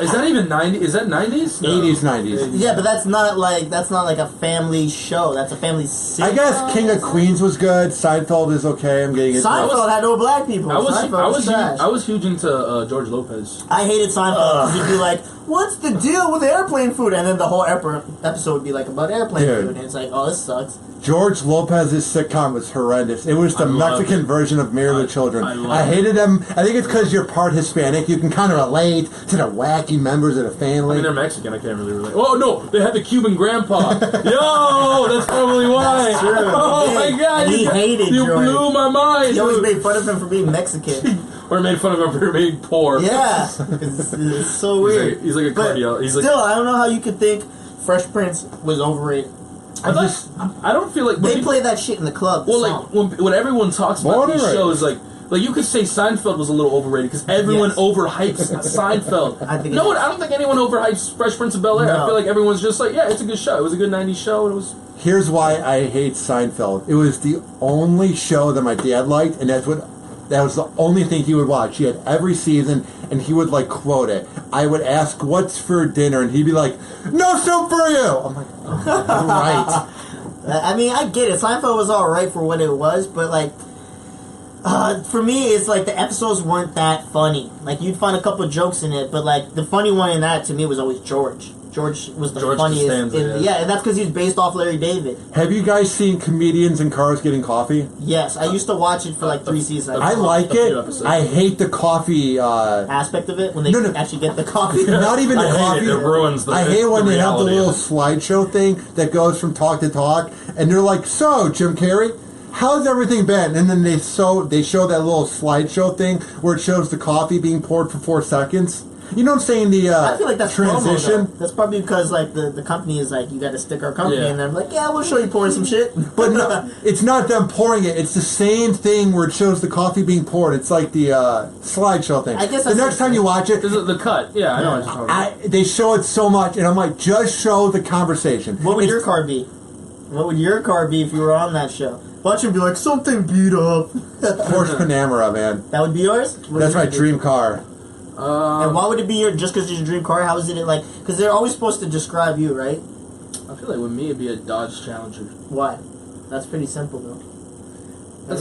Is that even 90s? Is that 90s? No. 80s, 90s. Yeah, but that's not like a family show. That's a family sitcom. I guess King of Queens was good. Seinfeld is okay. I'm getting into Seinfeld had no black people. I was trash. huge into George Lopez. I hated Seinfeld because he'd be like, "What's the deal with airplane food?" And then the whole episode would be like about airplane food, and it's like, "Oh, this sucks." George Lopez's sitcom was horrendous. It was the Mexican version of Married with Children. I hated them. I think it's because you're part Hispanic. You can kind of relate to the wacky members of the family. I mean, they're Mexican. I can't really relate. Oh, no. They had the Cuban grandpa. Yo, that's probably why. That's true. Oh, my God. And he hated You George. blew my mind. He always made fun of him for being Mexican. Or made fun of him for being poor. Yeah. It's so weird. He's like a cardio. Still, I don't know how you could think Fresh Prince was overrated. I don't feel like they play that shit in the club. Well, like when everyone talks about these shows, like you could say Seinfeld was a little overrated because everyone overhypes Seinfeld. I don't think anyone overhypes Fresh Prince of Bel-Air. No. I feel like everyone's just like, yeah, it's a good show. It was a good 90s show. It was. Here's why I hate Seinfeld. It was the only show that my dad liked, and that was the only thing he would watch. He had every season, and he would, like, quote it. I would ask, what's for dinner? And he'd be like, no soup for you! I'm like, oh, right. I mean, I get it. Seinfeld was alright for what it was, but, like, for me, it's like the episodes weren't that funny. Like, you'd find a couple of jokes in it, but, like, the funny one in that, to me, was always George. George was the funniest. And that's because he was based off Larry David. Have you guys seen comedians in cars getting coffee? Yes, I used to watch it for like 3 seasons. I like it. I hate the coffee aspect of it when they actually get the coffee. Not even the coffee. It ruins the. I hate when they have the little slideshow thing that goes from talk to talk, and they're like, "So, Jim Carrey, how's everything been?" And then they show that little slideshow thing where it shows the coffee being poured for 4 seconds. You know what I'm saying? I feel like that's transition. Promo, that's probably because like the company is like, you got to stick our company, and they're like, yeah, we'll show you pouring some shit. But no, it's not them pouring it. It's the same thing where it shows the coffee being poured. It's like the slideshow thing. I guess the next time you watch it, the cut. Yeah, I know what you're talking about. They show it so much, and I'm like, just show the conversation. What would your car be? What would your car be if you were on that show? Watch him be like, something beat up. Porsche Panamera, man. That would be yours? That's my dream car. And why would it be just because it's your dream car? How is it like? Because they're always supposed to describe you, right? I feel like with me it'd be a Dodge Challenger. Why? That's pretty simple though. I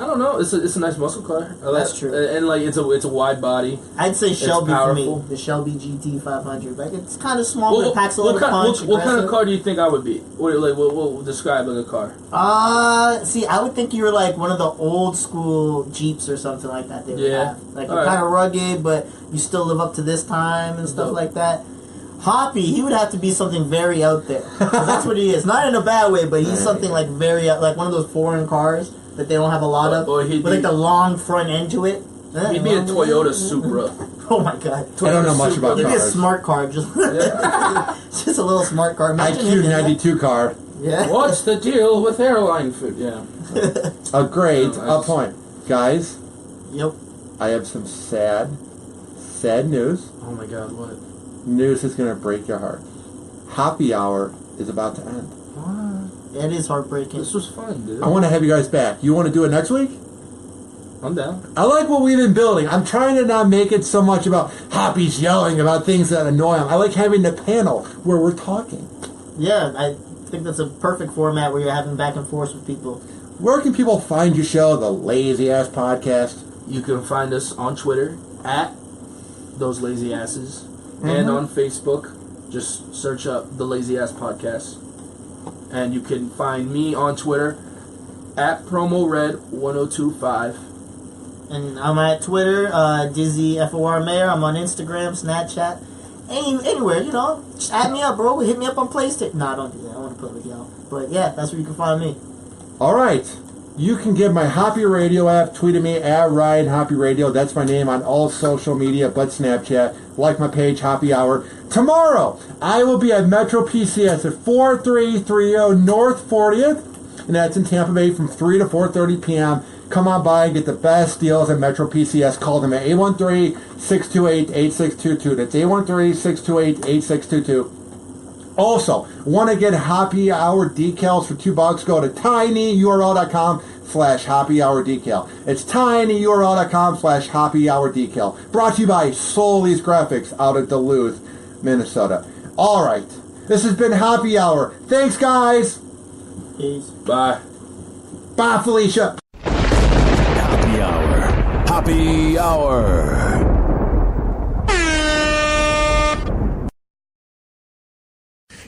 don't know. It's a nice muscle car. That's true. And like it's a wide body. I'd say Shelby for me. powerful. The Shelby GT 500. Like it's kind of small, but it packs a lot of punch. What kind of car do you think I would be? What describe like a car? See, I would think you were like one of the old school Jeeps or something like that. They would have. Like you're kind of rugged, but you still live up to this time and stuff like that. Hoppy, he would have to be something very out there. 'Cause that's what he is. Not in a bad way, but he's something like very like one of those foreign cars that they don't have a lot of. With like the long front end to it. He'd be a Toyota Supra. Oh my god. I don't know much about He'd cars. be a smart car. Just just a little smart car. IQ 92 car. Yeah. What's the deal with airline food? Yeah. Great. A point. Guys. Yep. I have some sad news. Oh my god, what? News is going to break your heart. Happy Hour is about to end. What? It is heartbreaking. This was fun, dude. I want to have you guys back. You want to do it next week? I'm down. I like what we've been building. I'm trying to not make it so much about Hoppy's yelling about things that annoy him. I like having the panel where we're talking. Yeah, I think that's a perfect format where you're having back and forth with people. Where can people find your show, The Lazy Ass Podcast? You can find us on Twitter at Those Lazy Asses. And on Facebook, just search up The Lazy Ass Podcast. And you can find me on Twitter at PromoRed1025. And I'm at Twitter, Dizzy FOR Mayor. I'm on Instagram, Snapchat, anywhere, you know. Just add me up, bro. Hit me up on PlayStation. No, don't do that. I want to play with y'all. But yeah, that's where you can find me. All right. You can get my Hoppy Radio app. Tweet at me at Ryan Hoppy Radio. That's my name on all social media but Snapchat. Like my page, Hoppy Hour. Tomorrow, I will be at Metro PCS at 4330 North 40th. And that's in Tampa Bay from 3 to 4:30 p.m. Come on by and get the best deals at Metro PCS. Call them at 813-628-8622. That's 813-628-8622. Also, want to get Happy Hour decals for $2? Go to tinyurl.com/Happy Hour decal. It's tinyurl.com/Happy Hour decal. Brought to you by Solis Graphics out of Duluth, Minnesota. All right, this has been Happy Hour. Thanks, guys. Peace. Bye. Bye, Felicia. Happy Hour. Happy Hour.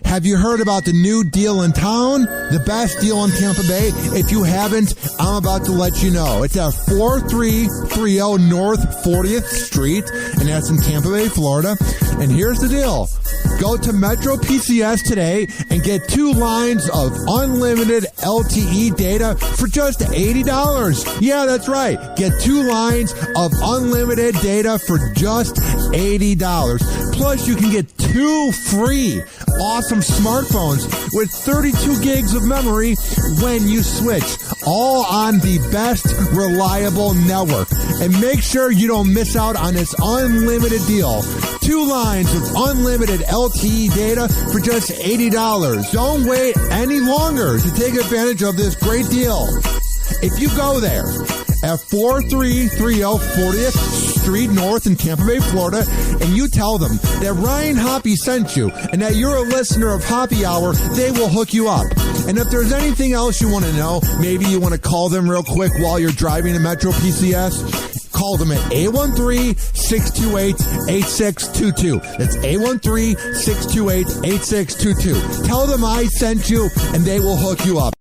Have you heard about the new deal in town? The best deal in Tampa Bay? If you haven't, I'm about to let you know. It's at 4330 North 40th Street, and that's in Tampa Bay, Florida. And here's the deal. Go to Metro PCS today and get 2 lines of unlimited LTE data for just $80. Yeah, that's right. Get 2 lines of unlimited data for just $80. Plus, you can get 2 free awesome smartphones with 32 gigs of memory when you switch, all on the best reliable network. And make sure you don't miss out on this unlimited deal. 2 lines of unlimited LTE data for just $80. Don't wait any longer to take advantage of this great deal. If you go there at 4330 40th Street North in Tampa Bay, Florida, and you tell them that Ryan Hoppy sent you and that you're a listener of Happy Hour, they will hook you up. And if there's anything else you want to know, maybe you want to call them real quick while you're driving to Metro PCS, call them at 813-628-8622. That's 813-628-8622. Tell them I sent you, and they will hook you up.